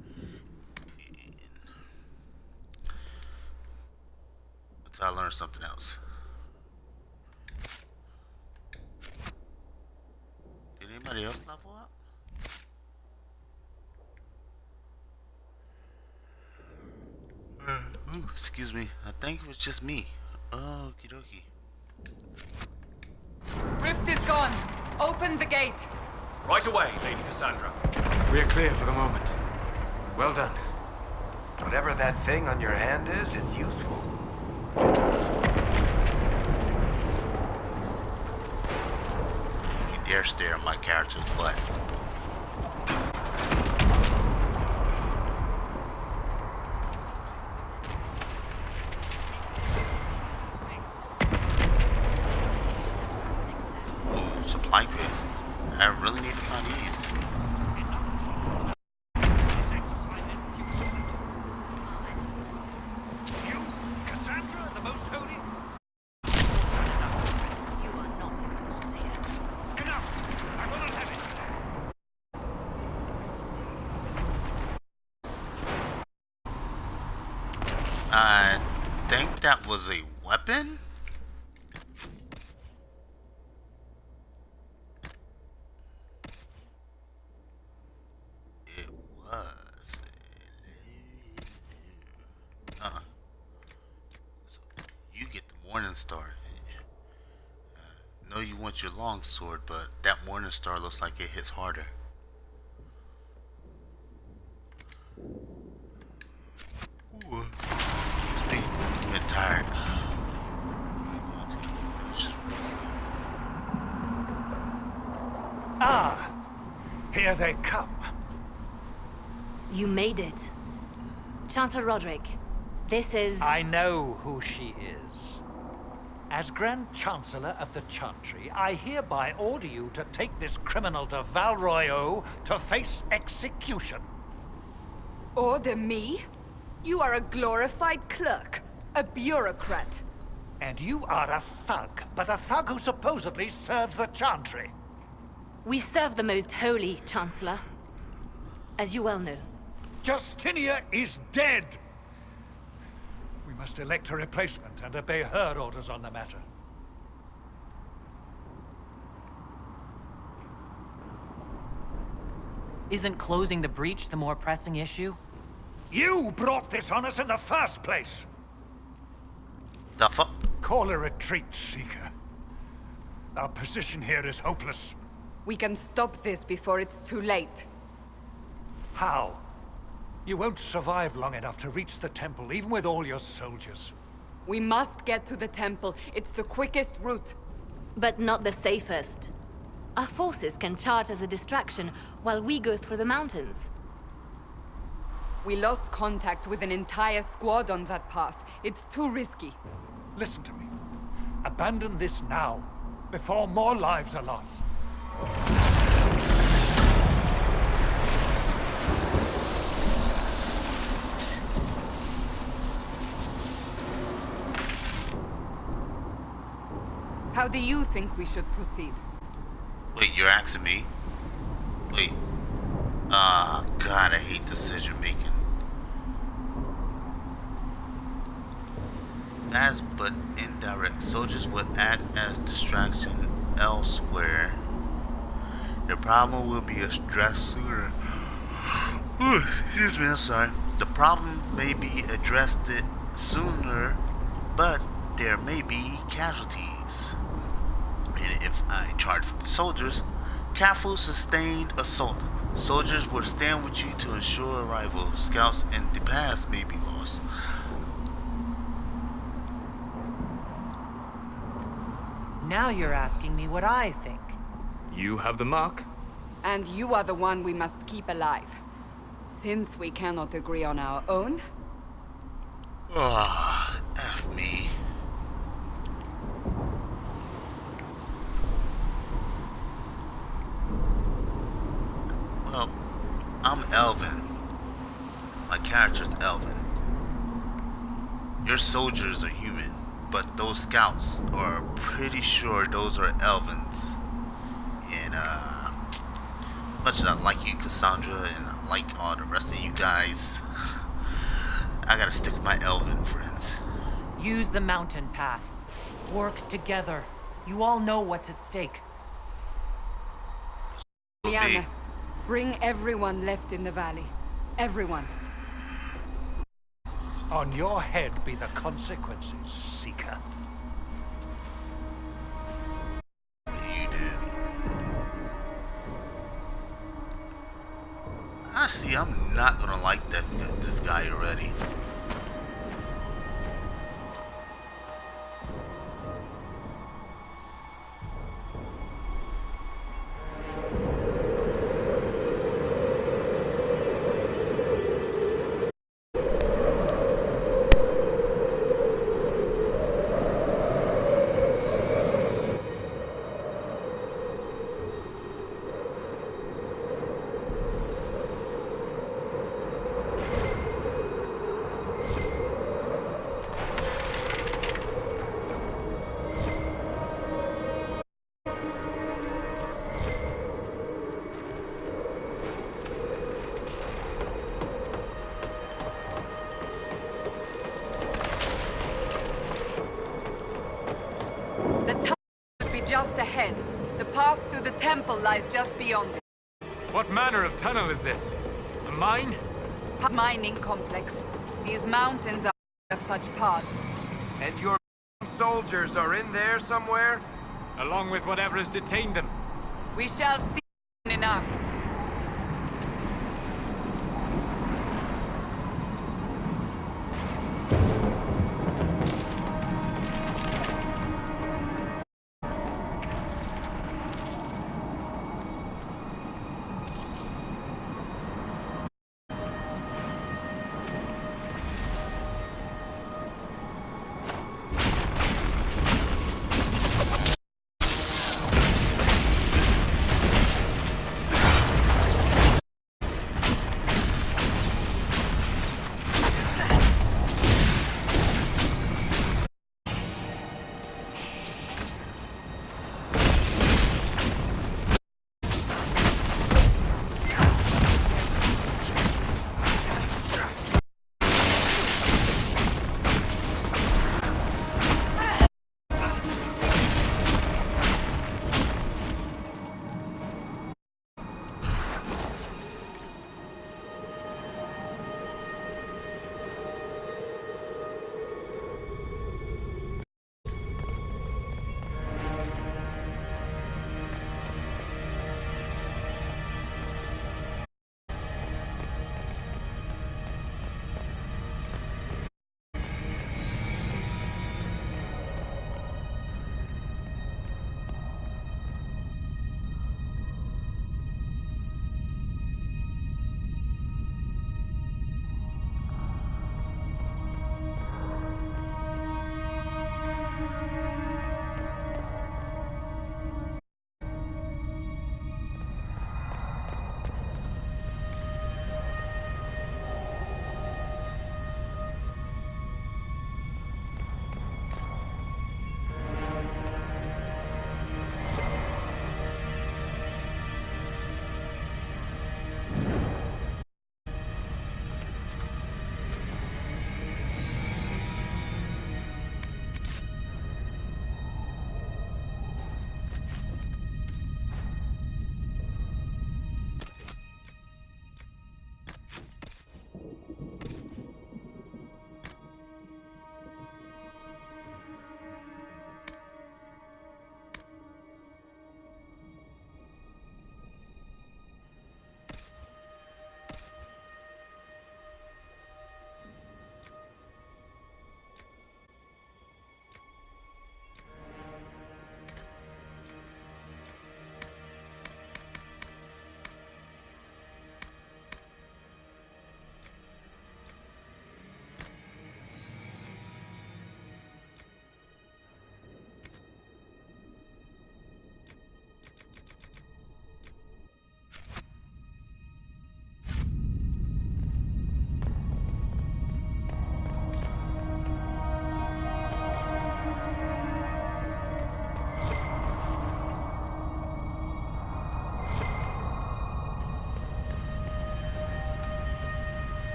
Until I learn something else. Did anybody else level up? Ooh, excuse me. I think it was just me. Okie dokie.
Rift is gone. Open the gate.
Right away, Lady Cassandra.
We are clear for the moment. Well done.
Whatever that thing on your hand is, it's useful.
If you dare stare at my character's butt. Ooh, supply crates. I really need to find these.
You, Cassandra, the most holy?
You are not in command here.
Enough! I will not have it.
I think that was a weapon? It was. So you get the Morning Star. Know you want your long sword, but that Morning Star looks like it hits harder. Ooh, excuse me, I'm getting tired.
Ah, here they come.
You made it. Chancellor Roderick, this is...
I know who she is. As Grand Chancellor of the Chantry, I hereby order you to take this criminal to Val Royeaux to face execution.
Order me? You are a glorified clerk, a bureaucrat.
And you are a thug, but a thug who supposedly serves the Chantry.
We serve the most holy, Chancellor. As you well know.
Justinia is dead! We must elect a replacement and obey her orders on the matter.
Isn't closing the breach the more pressing issue?
You brought this on us in the first place!
The fuck?
Call a retreat, Seeker. Our position here is hopeless.
We can stop this before it's too late.
How? You won't survive long enough to reach the temple, even with all your soldiers.
We must get to the temple. It's the quickest route.
But not the safest. Our forces can charge as a distraction while we go through the mountains.
We lost contact with an entire squad on that path. It's too risky.
Listen to me. Abandon this now, before more lives are lost.
How do you think we should proceed?
Wait, you're asking me? Wait. Ah, God, I hate decision making. Fast but indirect. Soldiers would act as distraction elsewhere. The problem will be addressed sooner. Excuse me, I'm sorry. The problem may be addressed sooner, but there may be casualties. And if I charge for the soldiers, careful sustained assault Soldiers will stand with you to ensure arrival. Scouts in the past may be lost.
Now you're asking me what I think.
You have the mark?
And you are the one we must keep alive. Since we cannot agree on our own,
Ah, F me. Well, I'm Elvin. My character's Elvin. Your soldiers are human, but those scouts are pretty sure those are Elvins. And as much as I like you, Cassandra, and I like all the rest of you guys, I gotta stick with my Elvin friends.
Use the mountain path. Work together. You all know what's at stake.
Will be-
Liana, bring everyone left in the valley. Everyone.
On your head be the consequences, Seeker.
You did. I see. I'm not gonna like this guy already.
The town should be just ahead. The path to the temple lies just beyond.
What manner of tunnel is this? A mine?
Mining complex. These mountains are of such paths.
And your soldiers are in there somewhere?
Along with whatever has detained them.
We shall see soon enough.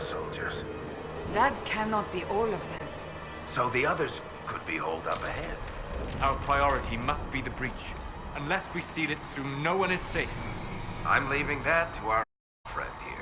soldiers.
That cannot be all of them.
So the others could be holed up ahead.
Our priority must be the breach. Unless we seal it soon, no one is safe.
I'm leaving that to our friend here.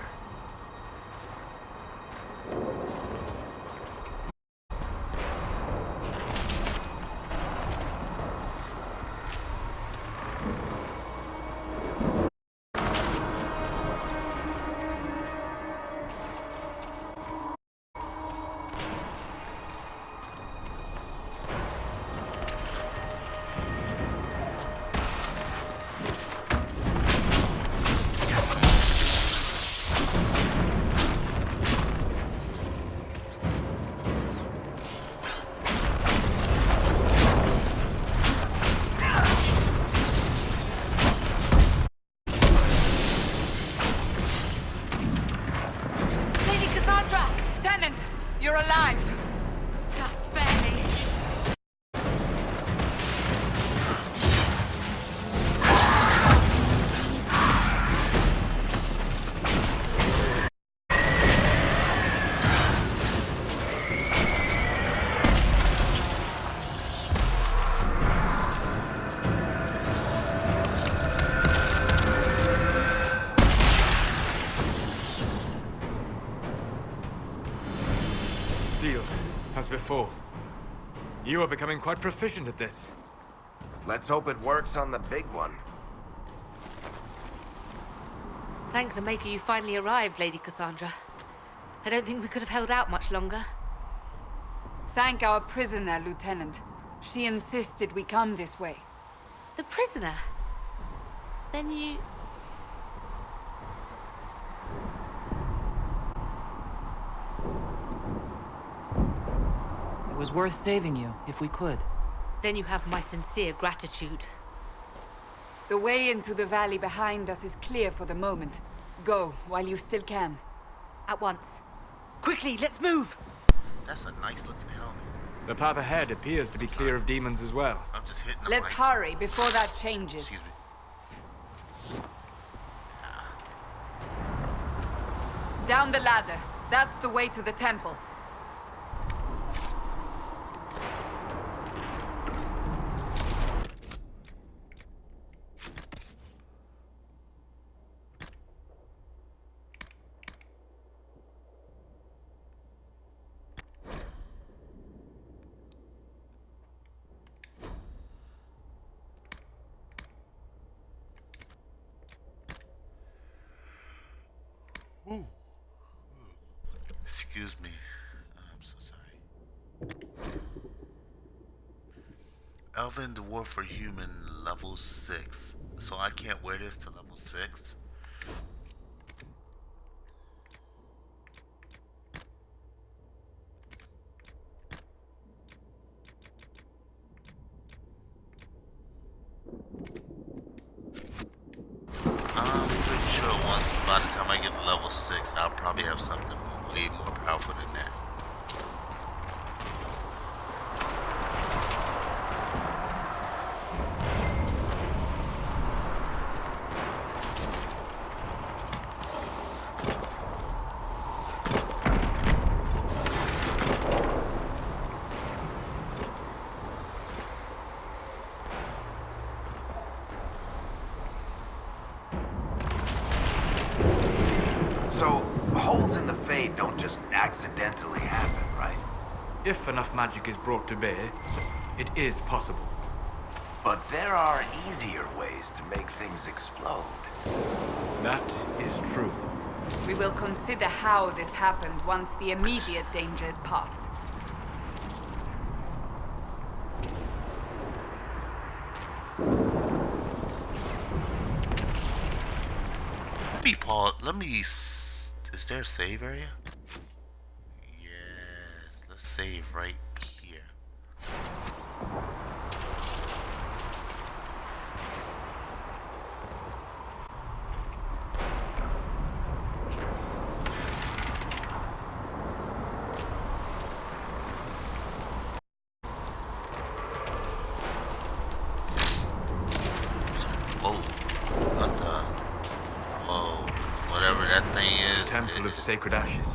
Lady Cassandra! Tenant! You're alive!
Just barely.
Sealed, as before. You are becoming quite proficient at this.
Let's hope it works on the big one.
Thank the Maker you finally arrived, Lady Cassandra. I don't think we could have held out much longer.
Thank our prisoner, Lieutenant. She insisted we come this way.
The prisoner? Then you...
It was worth saving you, if we could.
Then you have my sincere gratitude.
The way into the valley behind us is clear for the moment. Go, while you still can.
At once. Quickly, let's move!
That's a nice looking helmet.
The path ahead appears to be clear of demons as well.
I'm just hitting them
Let's
like...
hurry before that changes.
Excuse me.
Down the ladder. That's the way to the temple.
Ooh. Excuse me. I'm so sorry. Elven Dwarf for Human, level 6. So I can't wear this to level 6? I'm pretty sure once, by the time I get to level 6, I'll probably have something way more powerful than that.
So, holes in the Fade don't just accidentally happen, right?
If enough magic is brought to bear, it is possible.
But there are easier ways to make things explode.
That is true.
We will consider how this happened once the immediate danger is past.
Let me... Is there a save area? Yes, let's save right here. Whatever that thing is.
Temple of Sacred Ashes.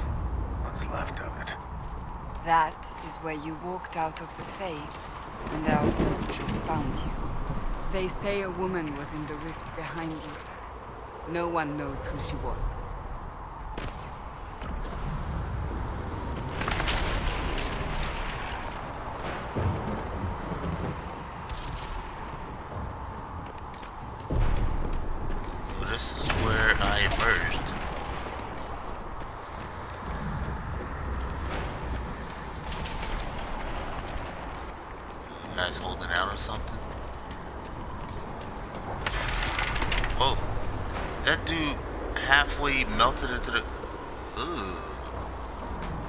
what's left of it.
That is where you walked out of the faith, and our soldiers found you. They say a woman was in the rift behind you. No one knows who she was.
So this is where I emerged. You guys holding out or something? Whoa. That dude halfway melted into the... Ugh.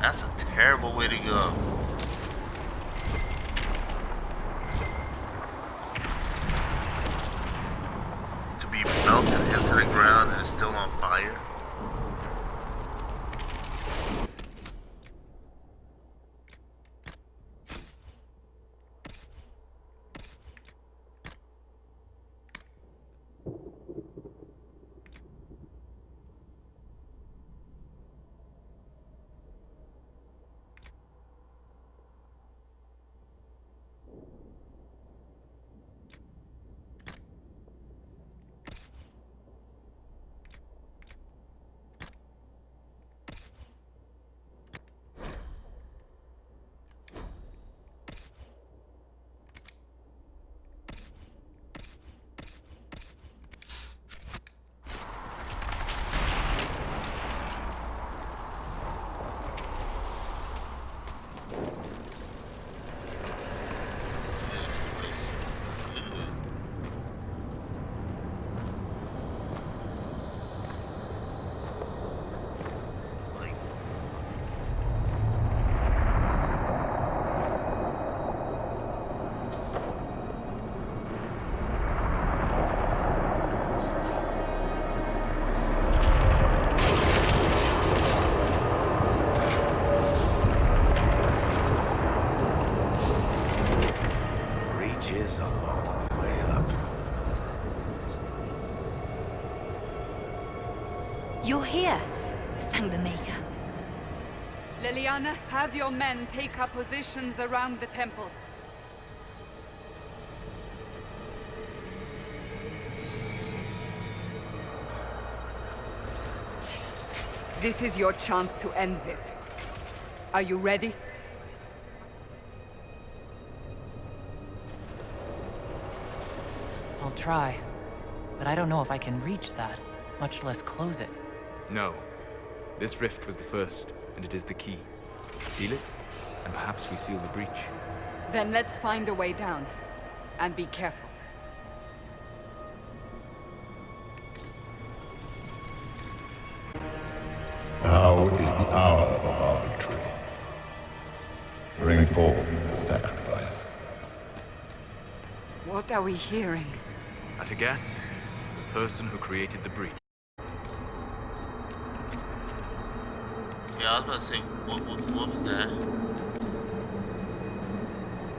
That's a terrible way to go. To be melted into the ground and still on fire?
Breach is a long way up.
You're here. Thank the Maker.
Liliana, have your men take up positions around the temple. This is your chance to end this. Are you ready?
I'll try. But I don't know if I can reach that, much less close it.
No. This rift was the first, and it is the key. Seal it, and perhaps we seal the breach.
Then let's find a way down. And be careful.
Now is the hour of our victory. Bring forth the sacrifice.
What are we hearing?
At a guess, the person who created the breach.
Yeah, I was about to say, what was that?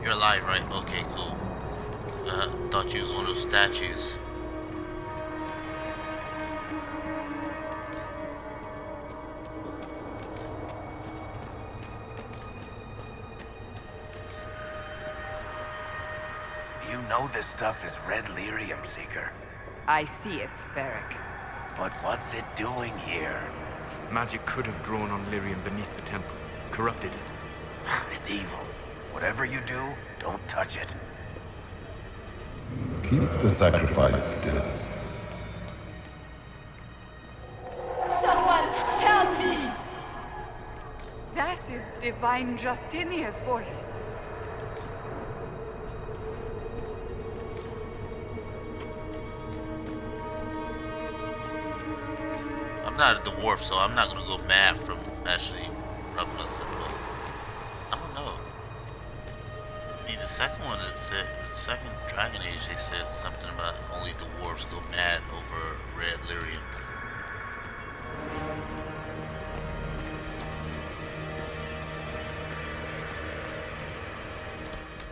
You're alive, right? Okay, cool. Thought you was one of those statues.
You know this stuff is red lyrium, Seeker.
I see it, Varric.
But what's it doing here?
Magic could have drawn on lyrium beneath the temple, corrupted it.
It's evil. Whatever you do, don't touch it.
Keep the sacrifice still.
Someone help me! That is Divine Justinia's voice.
I'm not a dwarf, so I'm not gonna go mad from actually rubbing a symbol. I don't know. Maybe the second one it said, the second Dragon Age, they said something about only dwarves go mad over red lyrium.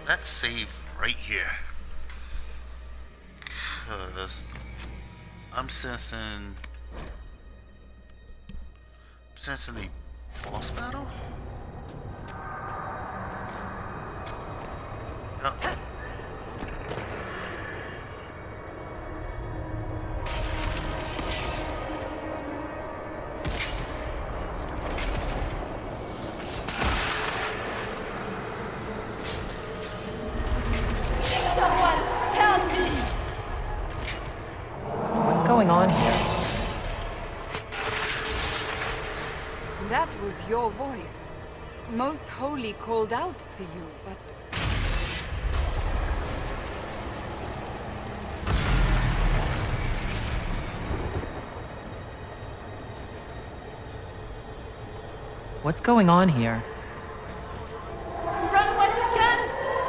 Let's save right here. 'Cause I'm sensing a Boss battle? Yep.
What's going on here?
That was your voice. Most Holy called out to you, but...
What's going on here?
Run when you can!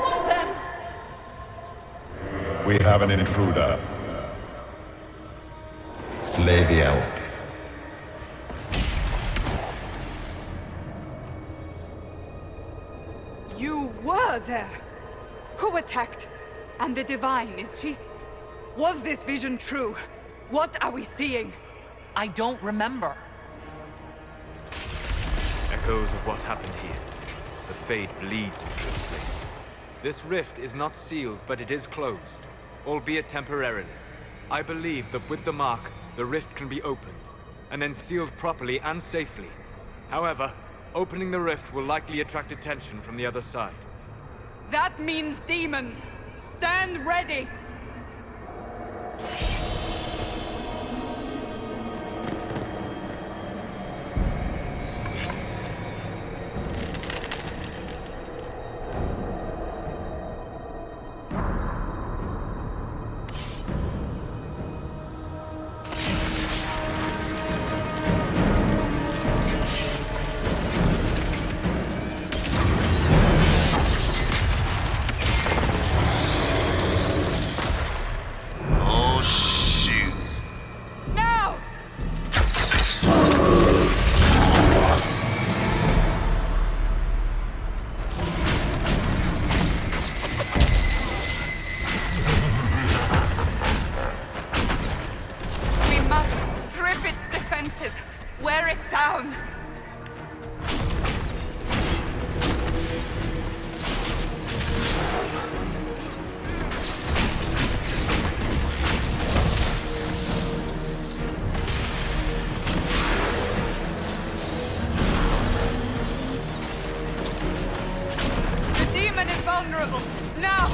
Want them!
We have an intruder. Slay the elf.
You were there! Who attacked? And the Divine, is she... Was this vision true? What are we seeing?
I don't remember.
Echoes of what happened here. The Fade bleeds into this place. This rift is not sealed, but it is closed, albeit temporarily. I believe that with the mark, the rift can be opened, and then sealed properly and safely. However, opening the rift will likely attract attention from the other side.
That means demons! Stand ready!
Oh shoot.
Now! We must strip its defenses, wear it down. The demon is vulnerable. Now!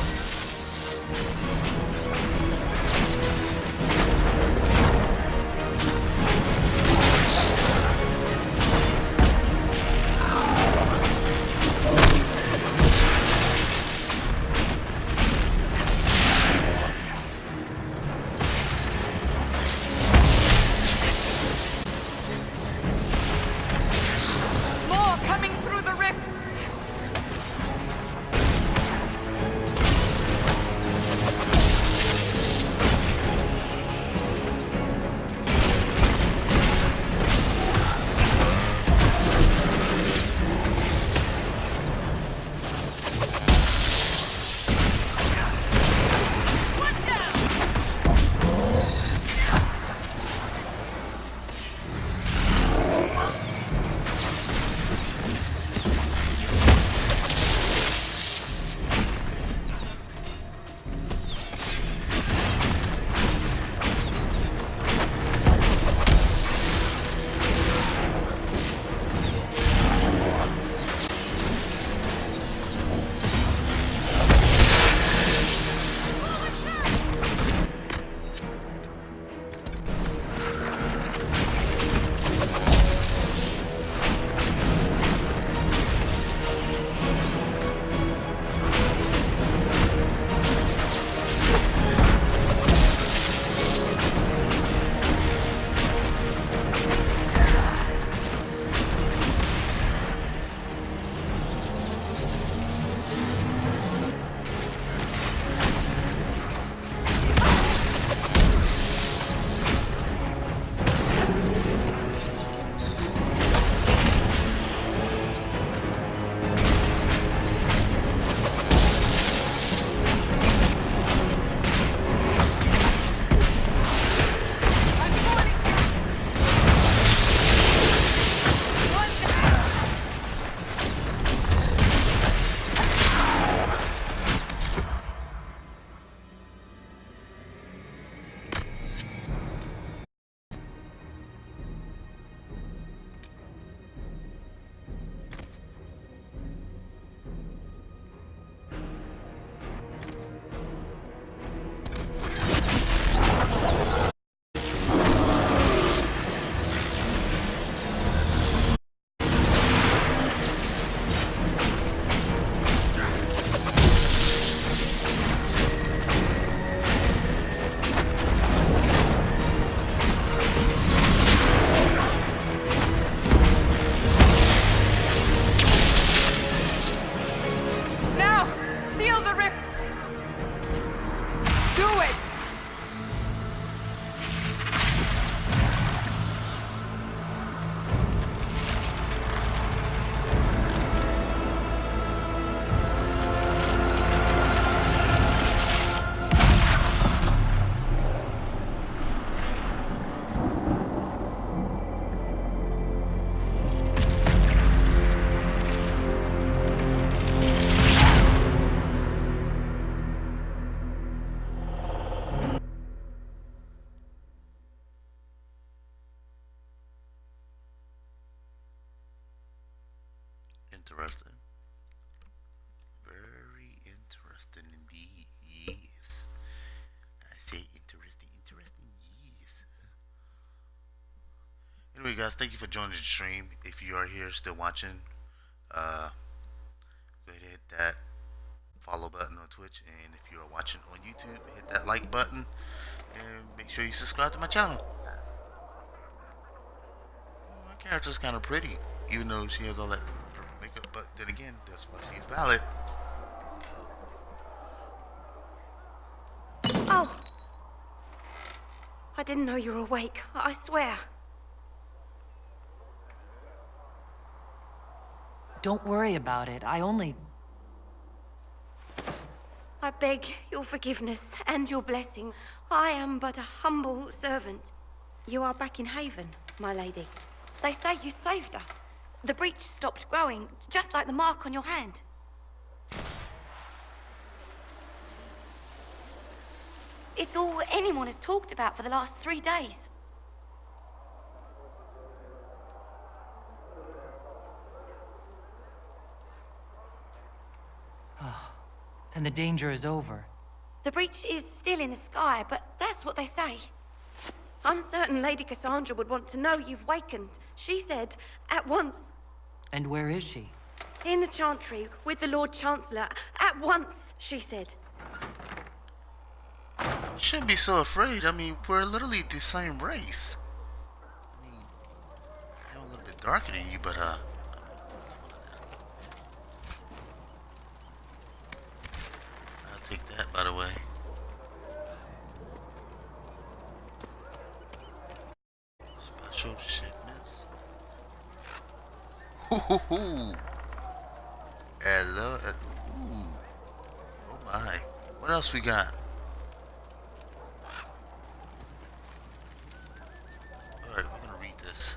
interesting. Very interesting indeed. Yes. I say interesting, interesting. Yes. Anyway, guys, thank you for joining the stream. If you are here still watching, uh, go ahead and hit that follow button on Twitch. And if you are watching on YouTube, hit that like button. And make sure you subscribe to my channel. My character's kind of pretty, even though she has all that makeup. But then again, that's why she's valid.
Oh! I didn't know you were awake, I swear.
Don't worry about it. I
beg your forgiveness and your blessing. I am but a humble servant. You are back in Haven, my lady. They say you saved us. The breach stopped growing, just like the mark on your hand. It's all anyone has talked about for the last 3 days.
Then the danger is over.
The breach is still in the sky, but that's what they say. I'm certain Lady Cassandra would want to know you've wakened. She said, at once.
And where is she?
In the Chantry, with the Lord Chancellor. At once, she said.
Shouldn't be so afraid. I mean, we're literally the same race. I mean, I'm a little bit darker than you, but I'll take that, by the way. Special shipments. Hoo. Hello. Ooh. Oh my. What else we got? Alright, we're gonna read this.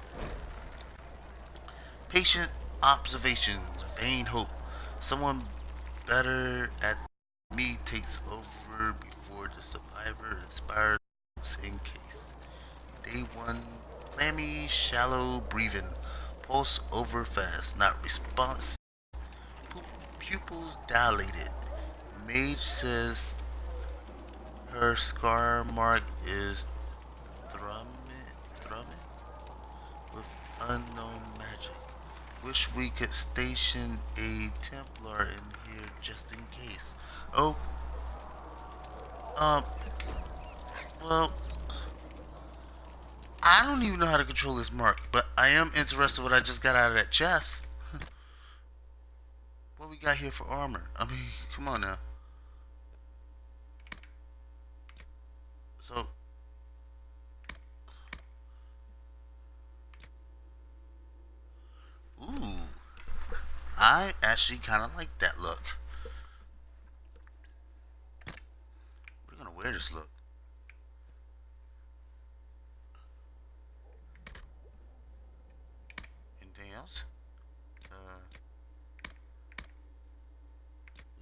Patient observations, vain hope. Someone better at me takes over before the survivor inspires in case. Day 1, clammy, shallow breathing. Pulse over fast, not response. Pupils dilated. Mage says her scar mark is thrumming with unknown magic. Wish we could station a Templar in here just in case. Oh, well, I don't even know how to control this mark, but I am interested in what I just got out of that chest. What we got here for armor? I mean, come on now. So, ooh, I actually kind of like that look. We're gonna wear this look. Anything else?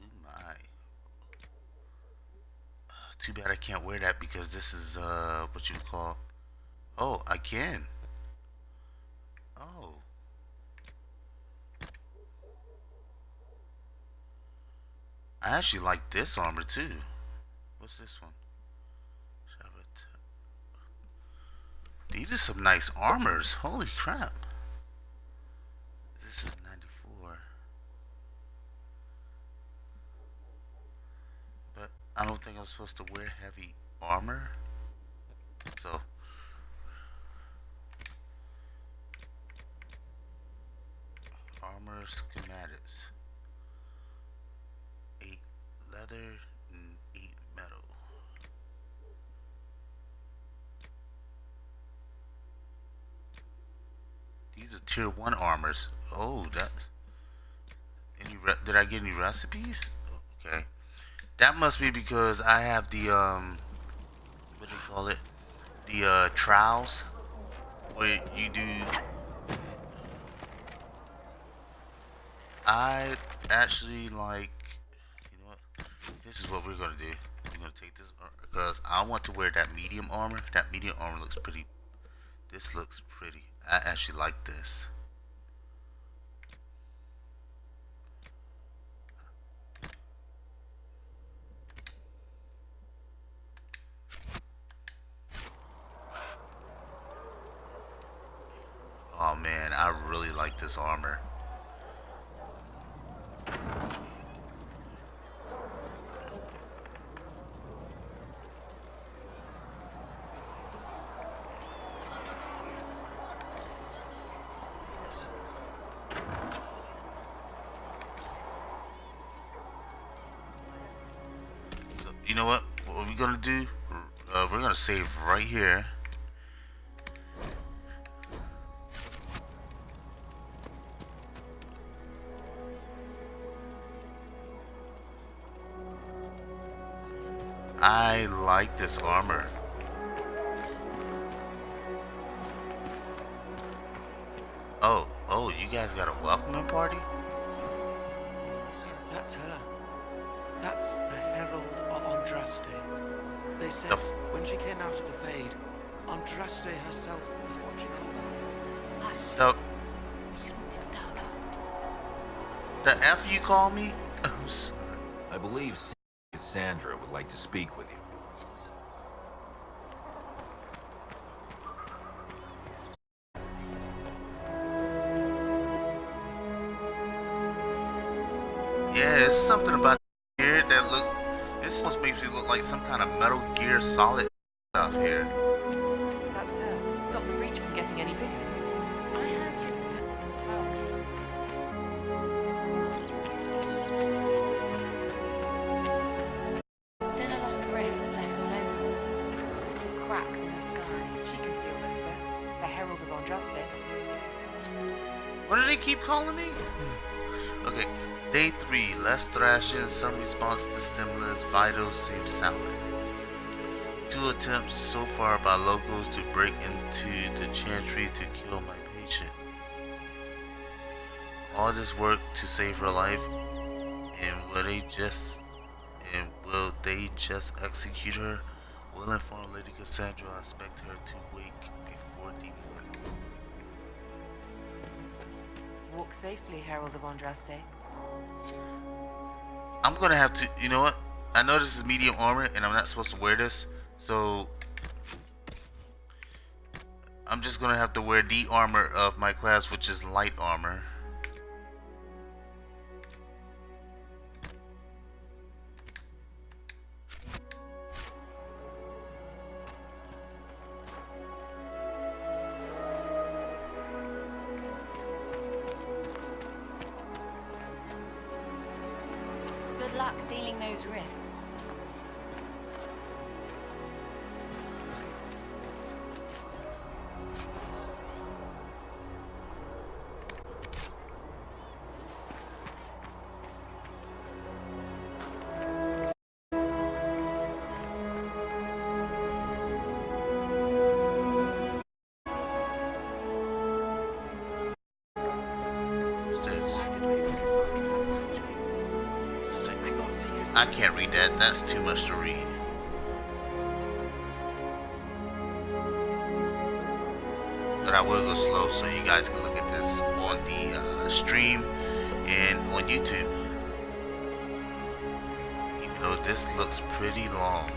Ooh my. Too bad I can't wear that because this is what you would call. Oh, I can. Oh. I actually like this armor too. What's this one? These are some nice armors. Holy crap. This is 94. But I don't think I'm supposed to wear heavy armor. So armor schematics. 8 leather and 8 metal. These are tier 1 armors. Oh, that. Did I get any recipes? Okay. That must be because I have the what do you call it? The trials where you do. I actually like. You know what? This is what we're gonna do. We're gonna take this because I want to wear that medium armor. That medium armor looks pretty. This looks pretty. I actually like this. man, I really like this armor. So, you know what? What we're gonna do? We're gonna save right here. I like this armor. Oh, you guys got a welcoming party?
That's her. That's the Herald of Andraste. They said when she came out of the Fade, Andraste herself was watching over her.
Hush.
The,
We shouldn't disturb her.
the F you call me? I'm sorry.
I believe Cassandra would like to speak with you.
Yeah, it's something about here that look. This almost makes me look like some kind of Metal Gear Solid stuff here.
That's her. Stop the breach from getting any bigger.
I heard she was supposed to be in the tower. Still a lot of rifts left all over. Little cracks in the sky.
She can feel those there. The Herald of Andraste.
What do they keep calling me? Okay, day 3, less thrashing, some response to stimulus, vitals seem solid. 2 attempts so far by locals to break into the chantry to kill my patient. All this work to save her life, and will they just execute her? Will inform Lady Cassandra I expect her to wake before the morning.
Walk safely, Herald of Andraste.
I'm gonna have to, you know what? I know this is medium armor and I'm not supposed to wear this, so I'm just gonna have to wear the armor of my class, which is light armor.
Good luck sealing those rifts.
I can't read that. That's too much to read. But I will go slow so you guys can look at this on the stream and on YouTube. Even though this looks pretty long.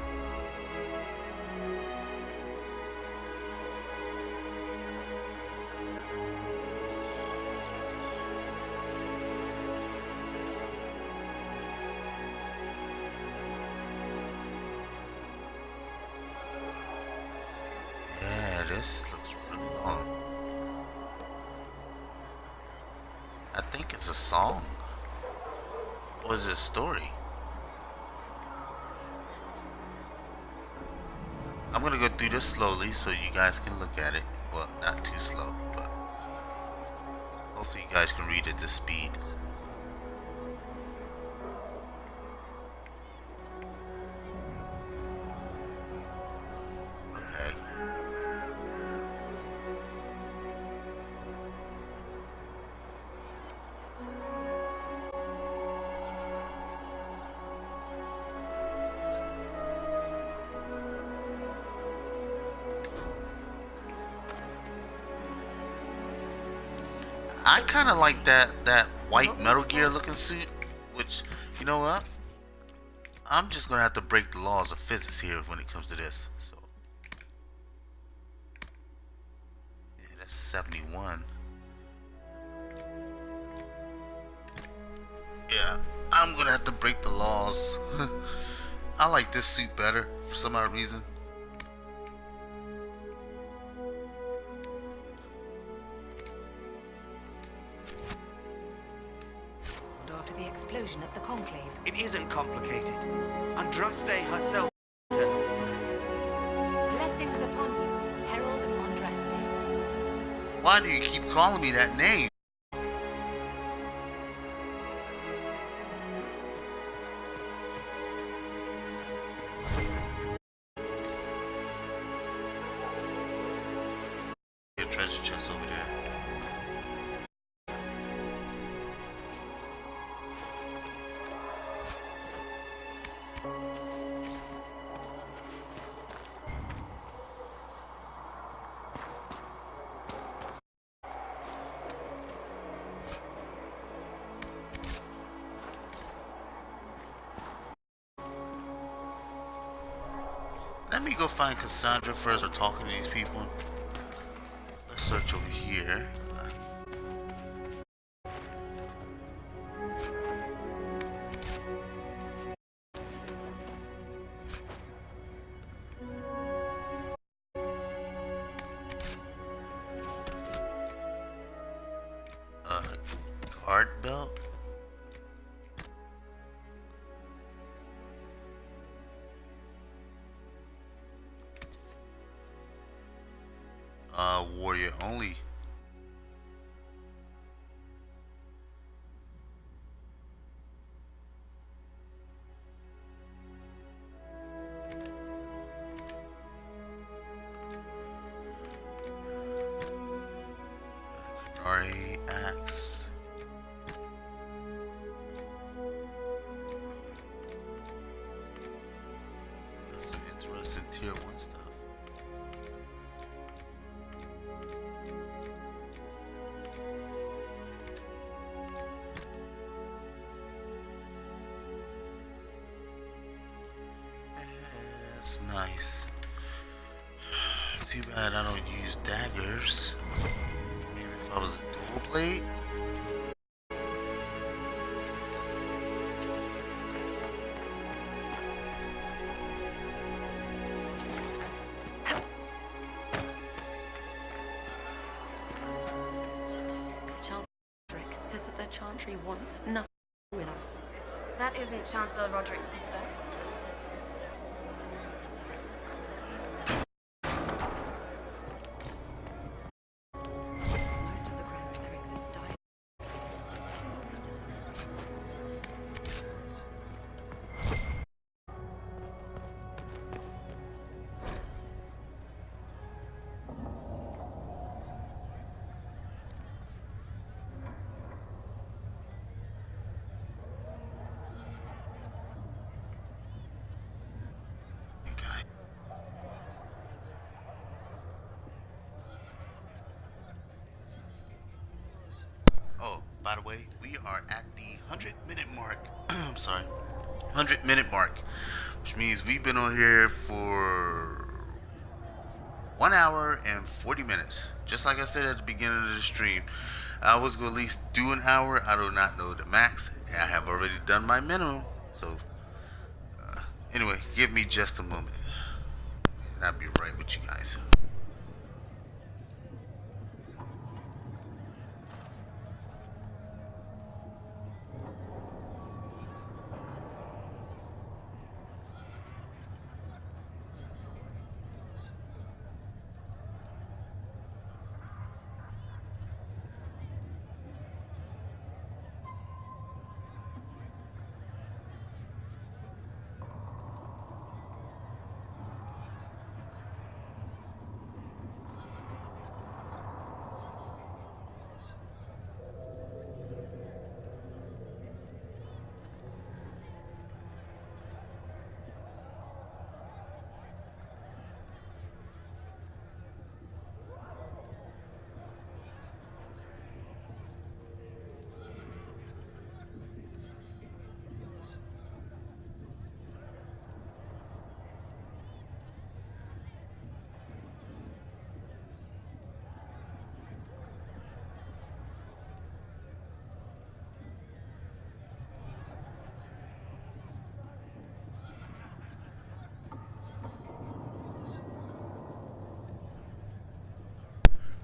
This looks really long. I think it's a song. Or is it a story? I'm gonna go through this slowly so you guys can look at it. Well, not too slow, but hopefully you guys can read at this speed. Okay. I kind of like that white Metal Gear looking suit, which, you know what? I'm just gonna have to break the laws of physics here when it comes to this. So, yeah, that's 71. Yeah, I'm gonna have to break the laws. I like this suit better for some odd reason.
After the explosion at the Conclave.
It isn't complicated. Andraste herself.
Blessings upon you, Herald of Andraste.
Why do you keep calling me that name? A treasure chest over there. Let me go find Cassandra first. We're talking to these people. Let's search over here. Guard belt. Warrior only. Kunari axe. Got some interesting tier 1 stuff. That's nice. Too bad I don't use daggers. Maybe if I was a dual blade.
Chancellor says that the Chantry wants nothing to do with us.
That isn't Chancellor Roderick's sister.
Most of the Grand Clerics have died.
Oh, by the way, we are at the 100-minute mark. I'm sorry. 100-minute mark. Which means we've been on here for 1 hour and 40 minutes. Just like I said at the beginning of the stream. I was going to at least do an hour. I do not know the max. I have already done my minimum. So, anyway, give me just a moment. And I'll be right with you guys.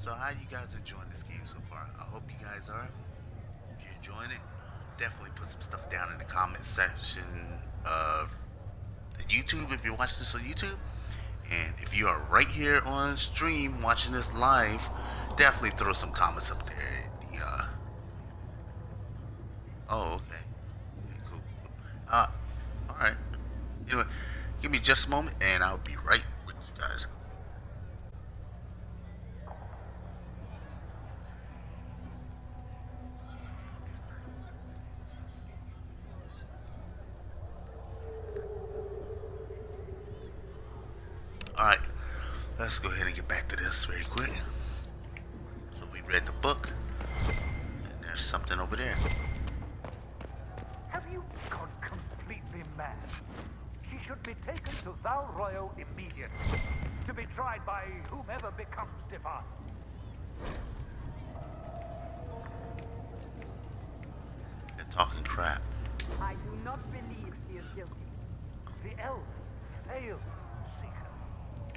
So how you guys enjoying this game so far? I hope you guys are. If you're enjoying it, definitely put some stuff down in the comment section of the YouTube if you're watching this on YouTube. And if you are right here on stream watching this live, definitely throw some comments up there. Oh, okay. Okay, cool. Alright. Anyway, give me just a moment and I'll be right with you guys. Alright, let's go ahead and get back to this very quick. So we read the book, and there's something over there.
Have you gone completely mad? She should be taken to Val Royo immediately, to be tried by whomever becomes divine.
They're talking crap.
I do not believe he is guilty.
The elf failed, Seeker.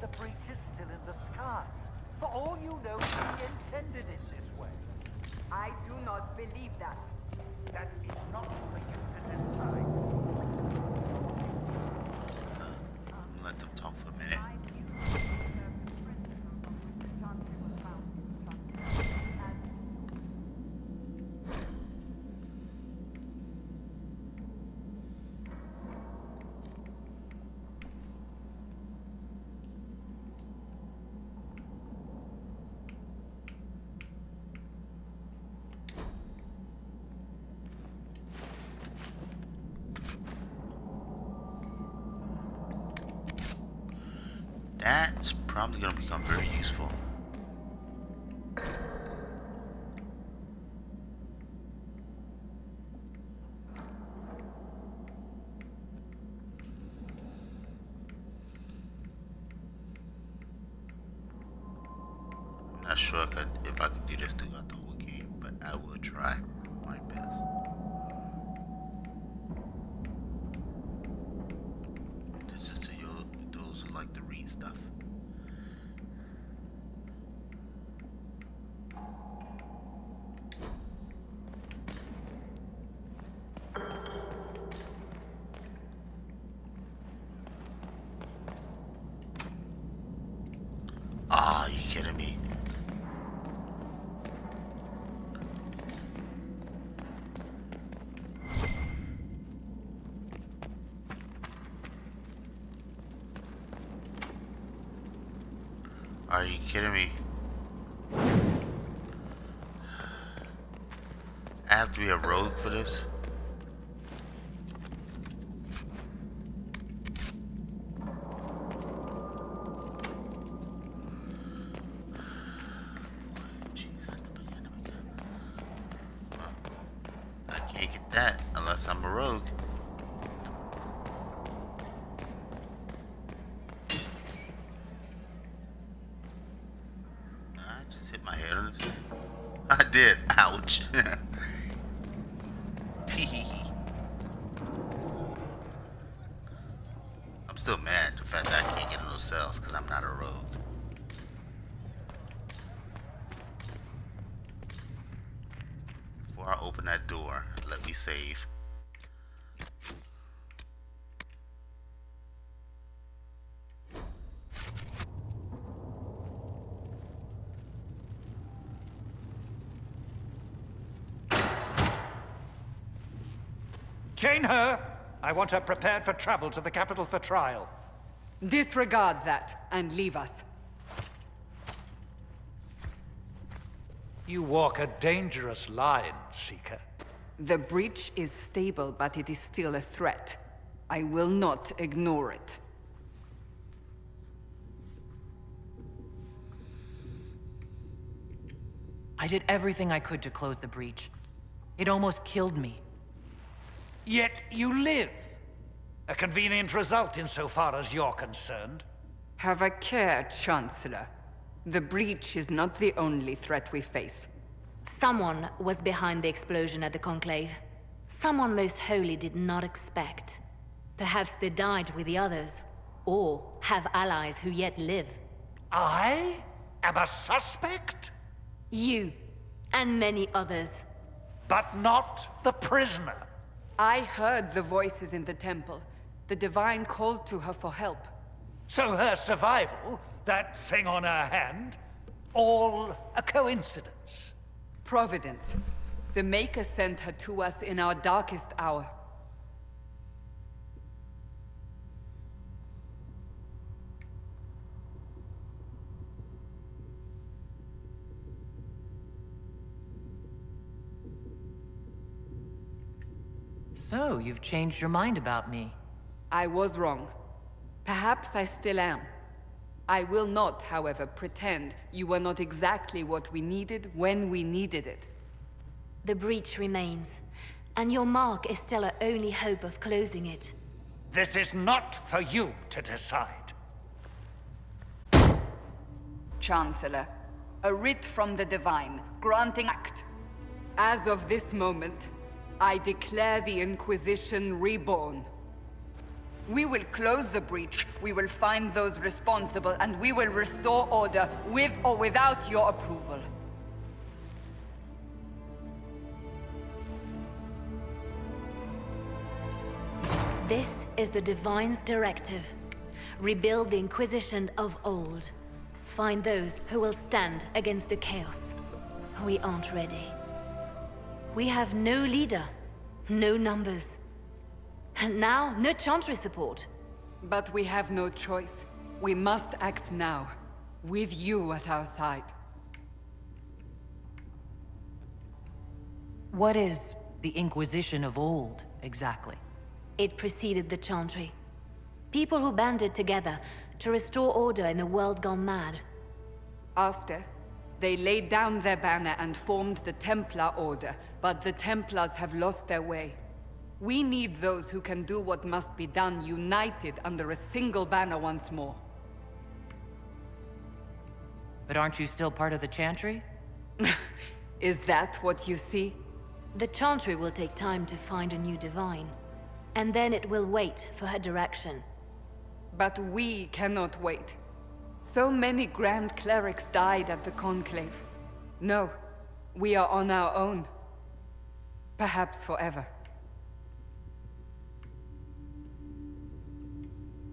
The breach is still in the sky. For all you know, he intended it this way.
I do not believe that.
That is not for you to decide.
I'm gonna let them talk for a minute. That's probably going to become very useful. I'm not sure if I can do this throughout the whole game, but I will try my best. This is to those who like to read stuff. Ah, you kidding me? Are you kidding me? I have to be a rogue for this? I can't get that unless I'm a rogue. I just hit my head on this. I did. Ouch. I'm still mad at the fact that I can't get in those cells because I'm not a rogue. Before I open that door, let me save.
Chain her! I want her prepared for travel to the capital for trial.
Disregard that and leave us.
You walk a dangerous line, Seeker.
The breach is stable, but it is still a threat. I will not ignore it.
I did everything I could to close the breach. It almost killed me.
Yet you live. A convenient result insofar as you're concerned.
Have a care, Chancellor. The breach is not the only threat we face.
Someone was behind the explosion at the Conclave. Someone most holy did not expect. Perhaps they died with the others, or have allies who yet live.
I am a suspect?
You, and many others.
But not the prisoner.
I heard the voices in the temple. The Divine called to her for help.
So her survival, that thing on her hand, all a coincidence?
Providence. The Maker sent her to us in our darkest hour.
So, you've changed your mind about me.
I was wrong. Perhaps I still am. I will not, however, pretend you were not exactly what we needed when we needed it.
The breach remains, and your mark is still our only hope of closing it.
This is not for you to decide.
Chancellor, a writ from the Divine, granting act. As of this moment, I declare the Inquisition reborn. We will close the breach, we will find those responsible, and we will restore order with or without your approval.
This is the Divine's directive. Rebuild the Inquisition of old. Find those who will stand against the chaos. We aren't ready. We have no leader, no numbers. And now, no Chantry support.
But we have no choice. We must act now, with you at our side.
What is the Inquisition of old, exactly?
It preceded the Chantry. People who banded together to restore order in a world gone mad.
After, they laid down their banner and formed the Templar Order, but the Templars have lost their way. We need those who can do what must be done, united under a single banner once more.
But aren't you still part of the Chantry?
Is that what you see?
The Chantry will take time to find a new Divine. And then it will wait for her direction.
But we cannot wait. So many Grand Clerics died at the Conclave. No, we are on our own. Perhaps forever.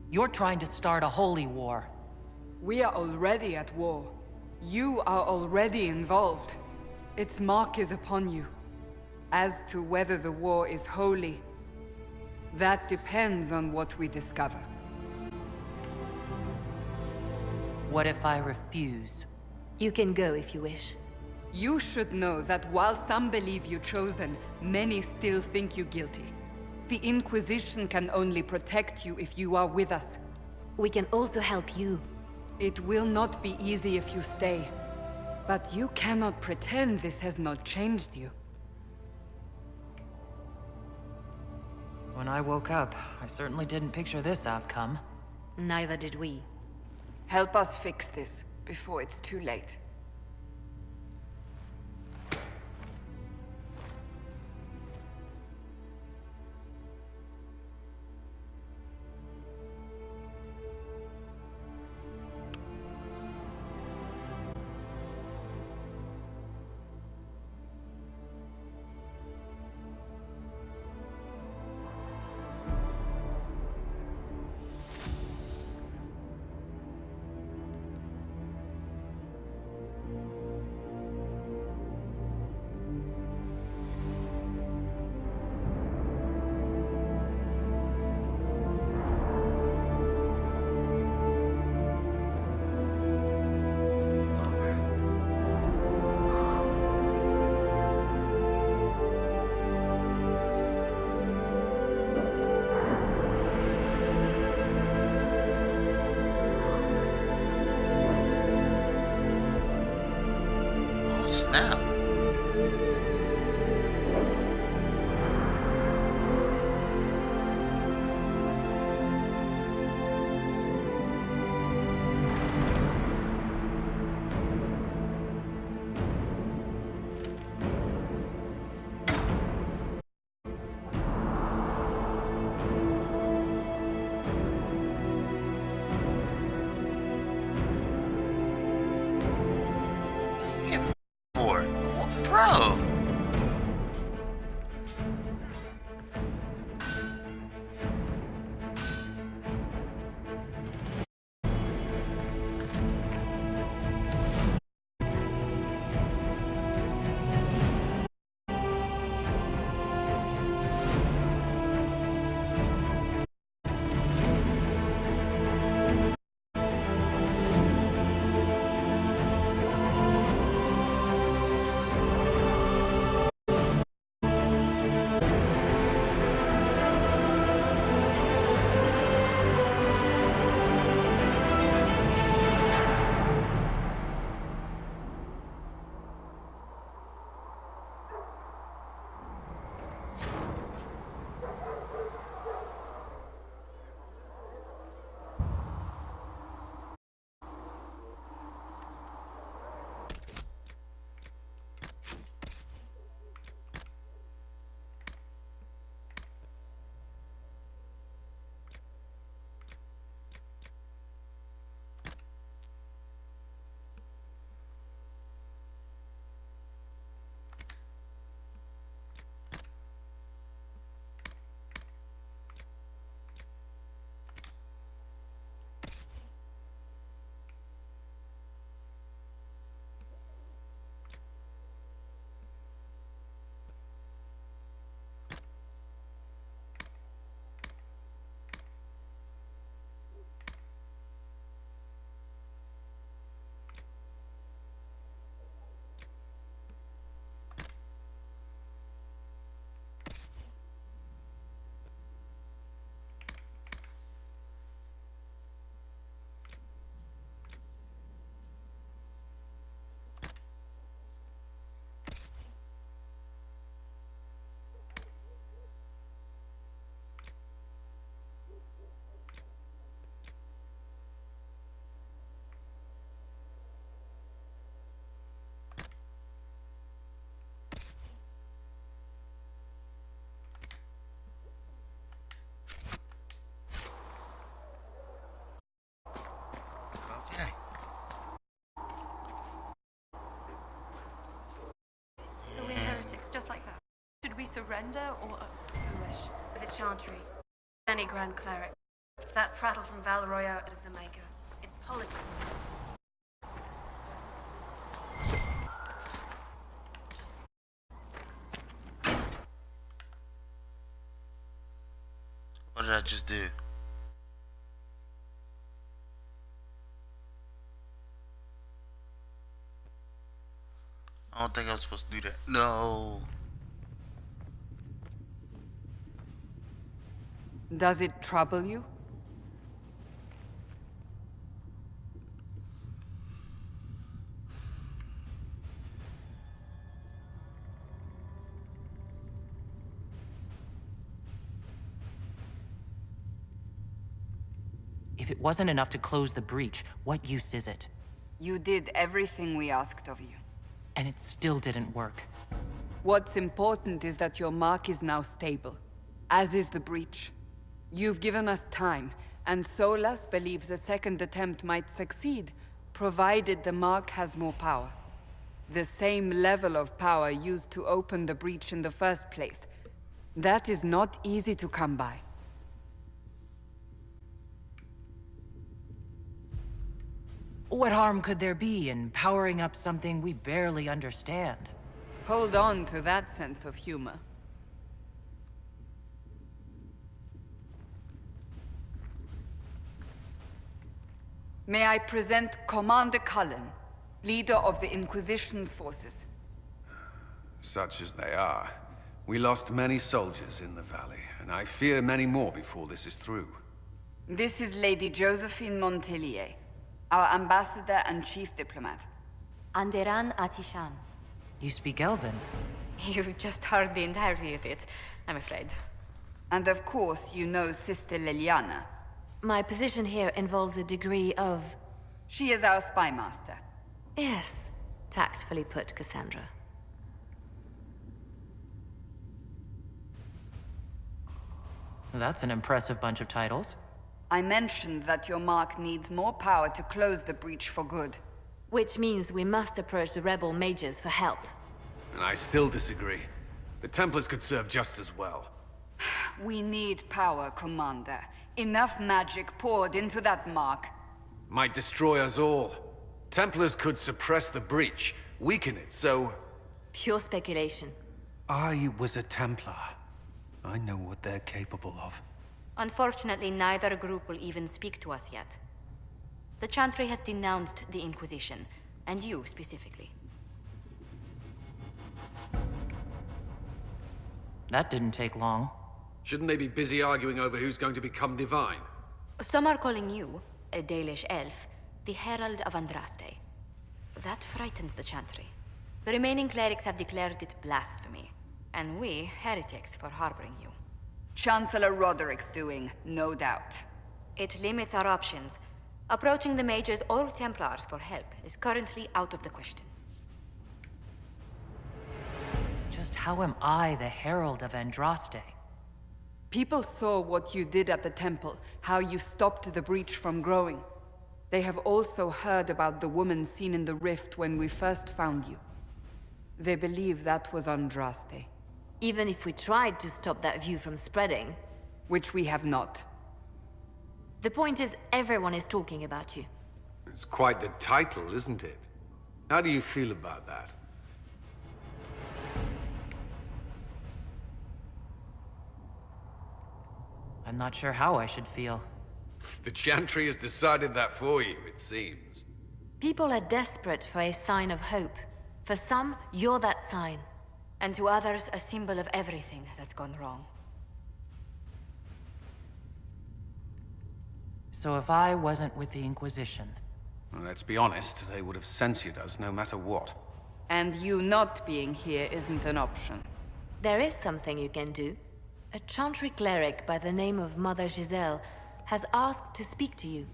You're trying to start a holy war.
We are already at war. You are already involved. Its mark is upon you. As to whether the war is holy, that depends on what we discover.
What if I refuse?
You can go if you wish.
You should know that while some believe you chosen, many still think you guilty. The Inquisition can only protect you if you are with us.
We can also help you.
It will not be easy if you stay. But you cannot pretend this has not changed you.
When I woke up, I certainly didn't picture this outcome.
Neither did we.
Help us fix this before it's too late.
Bro! Okay.
So we're heretics, just like that. Should we surrender or...
Foolish. With the Chantry. Any Grand Cleric. That prattle from Valroyo out of the Maker. It's politics.
What did I just do? I don't think I was supposed to do that. No.
Does it trouble you?
If it wasn't enough to close the breach, what use is it?
You did everything we asked of you.
And it still didn't work.
What's important is that your mark is now stable, as is the breach. You've given us time, and Solas believes a second attempt might succeed, provided the mark has more power. The same level of power used to open the breach in the first place. That is not easy to come by.
What harm could there be in powering up something we barely understand?
Hold on to that sense of humor. May I present Commander Cullen, leader of the Inquisition's forces.
Such as they are. We lost many soldiers in the valley, and I fear many more before this is through.
This is Lady Josephine Montelier, our ambassador and chief diplomat.
Anderan Atishan.
You speak Elven?
You just heard the entirety of it, I'm afraid.
And of course, you know Sister Liliana.
My position here involves a degree of...
She is our spy master.
Yes, tactfully put, Cassandra.
That's an impressive bunch of titles.
I mentioned that your mark needs more power to close the breach for good.
Which means we must approach the rebel mages for help.
And I still disagree. The Templars could serve just as well.
We need power, Commander. Enough magic poured into that mark.
Might destroy us all. Templars could suppress the breach, weaken it, so...
Pure speculation.
I was a Templar. I know what they're capable of.
Unfortunately, neither group will even speak to us yet. The Chantry has denounced the Inquisition, and you specifically.
That didn't take long.
Shouldn't they be busy arguing over who's going to become divine?
Some are calling you, a Dalish elf, the Herald of Andraste. That frightens the Chantry. The remaining clerics have declared it blasphemy, and we, heretics, for harboring you.
Chancellor Roderick's doing, no doubt.
It limits our options. Approaching the mages or Templars for help is currently out of the question.
Just how am I the Herald of Andraste?
People saw what you did at the temple, how you stopped the breach from growing. They have also heard about the woman seen in the rift when we first found you. They believe that was Andraste.
Even if we tried to stop that view from spreading...
Which we have not.
The point is, everyone is talking about you.
It's quite the title, isn't it? How do you feel about that?
I'm not sure how I should feel.
The Chantry has decided that for you, it seems.
People are desperate for a sign of hope. For some, you're that sign.
And to others, a symbol of everything that's gone wrong.
So if I wasn't with the Inquisition...
Well, let's be honest, they would have censored us no matter what.
And you not being here isn't an option.
There is something you can do. A Chantry cleric by the name of Mother Giselle has asked to speak to you.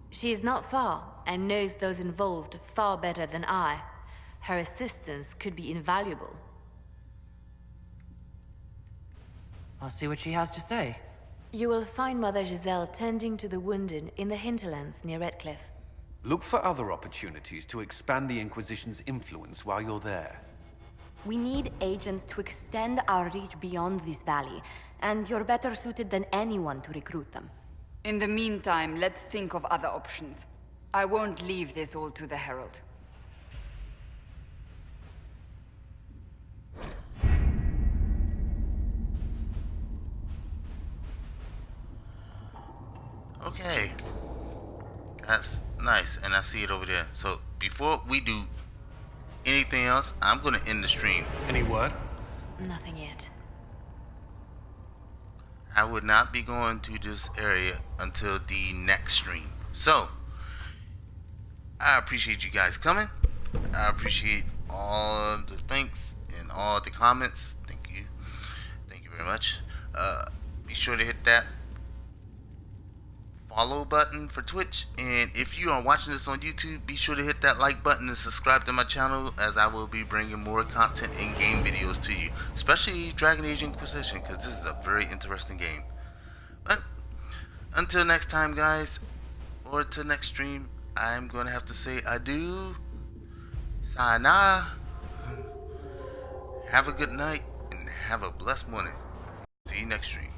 She is not far, and knows those involved far better than I. Her assistance could be invaluable.
I'll see what she has to say.
You will find Mother Giselle tending to the wounded in the hinterlands near Redcliffe.
Look for other opportunities to expand the Inquisition's influence while you're there.
We need agents to extend our reach beyond this valley, and you're better suited than anyone to recruit them.
In the meantime, let's think of other options. I won't leave this all to the Herald.
Okay. That's nice, and I see it over there. So, before we do anything else, I'm gonna end the stream.
Any word?
Nothing yet.
I would not be going to this area until the next stream. So, I appreciate you guys coming. I appreciate all the thanks and all the comments. Thank you. Thank you very much. Be sure to hit that follow button for Twitch, and if you are watching this on YouTube, be sure to hit that like button and subscribe to my channel, as I will be bringing more content and game videos to you, especially Dragon Age Inquisition, because this is a very interesting game. But until next time, guys, or to next stream, I'm going to have to say adieu, sayonara, have a good night, and have a blessed morning. See you next stream.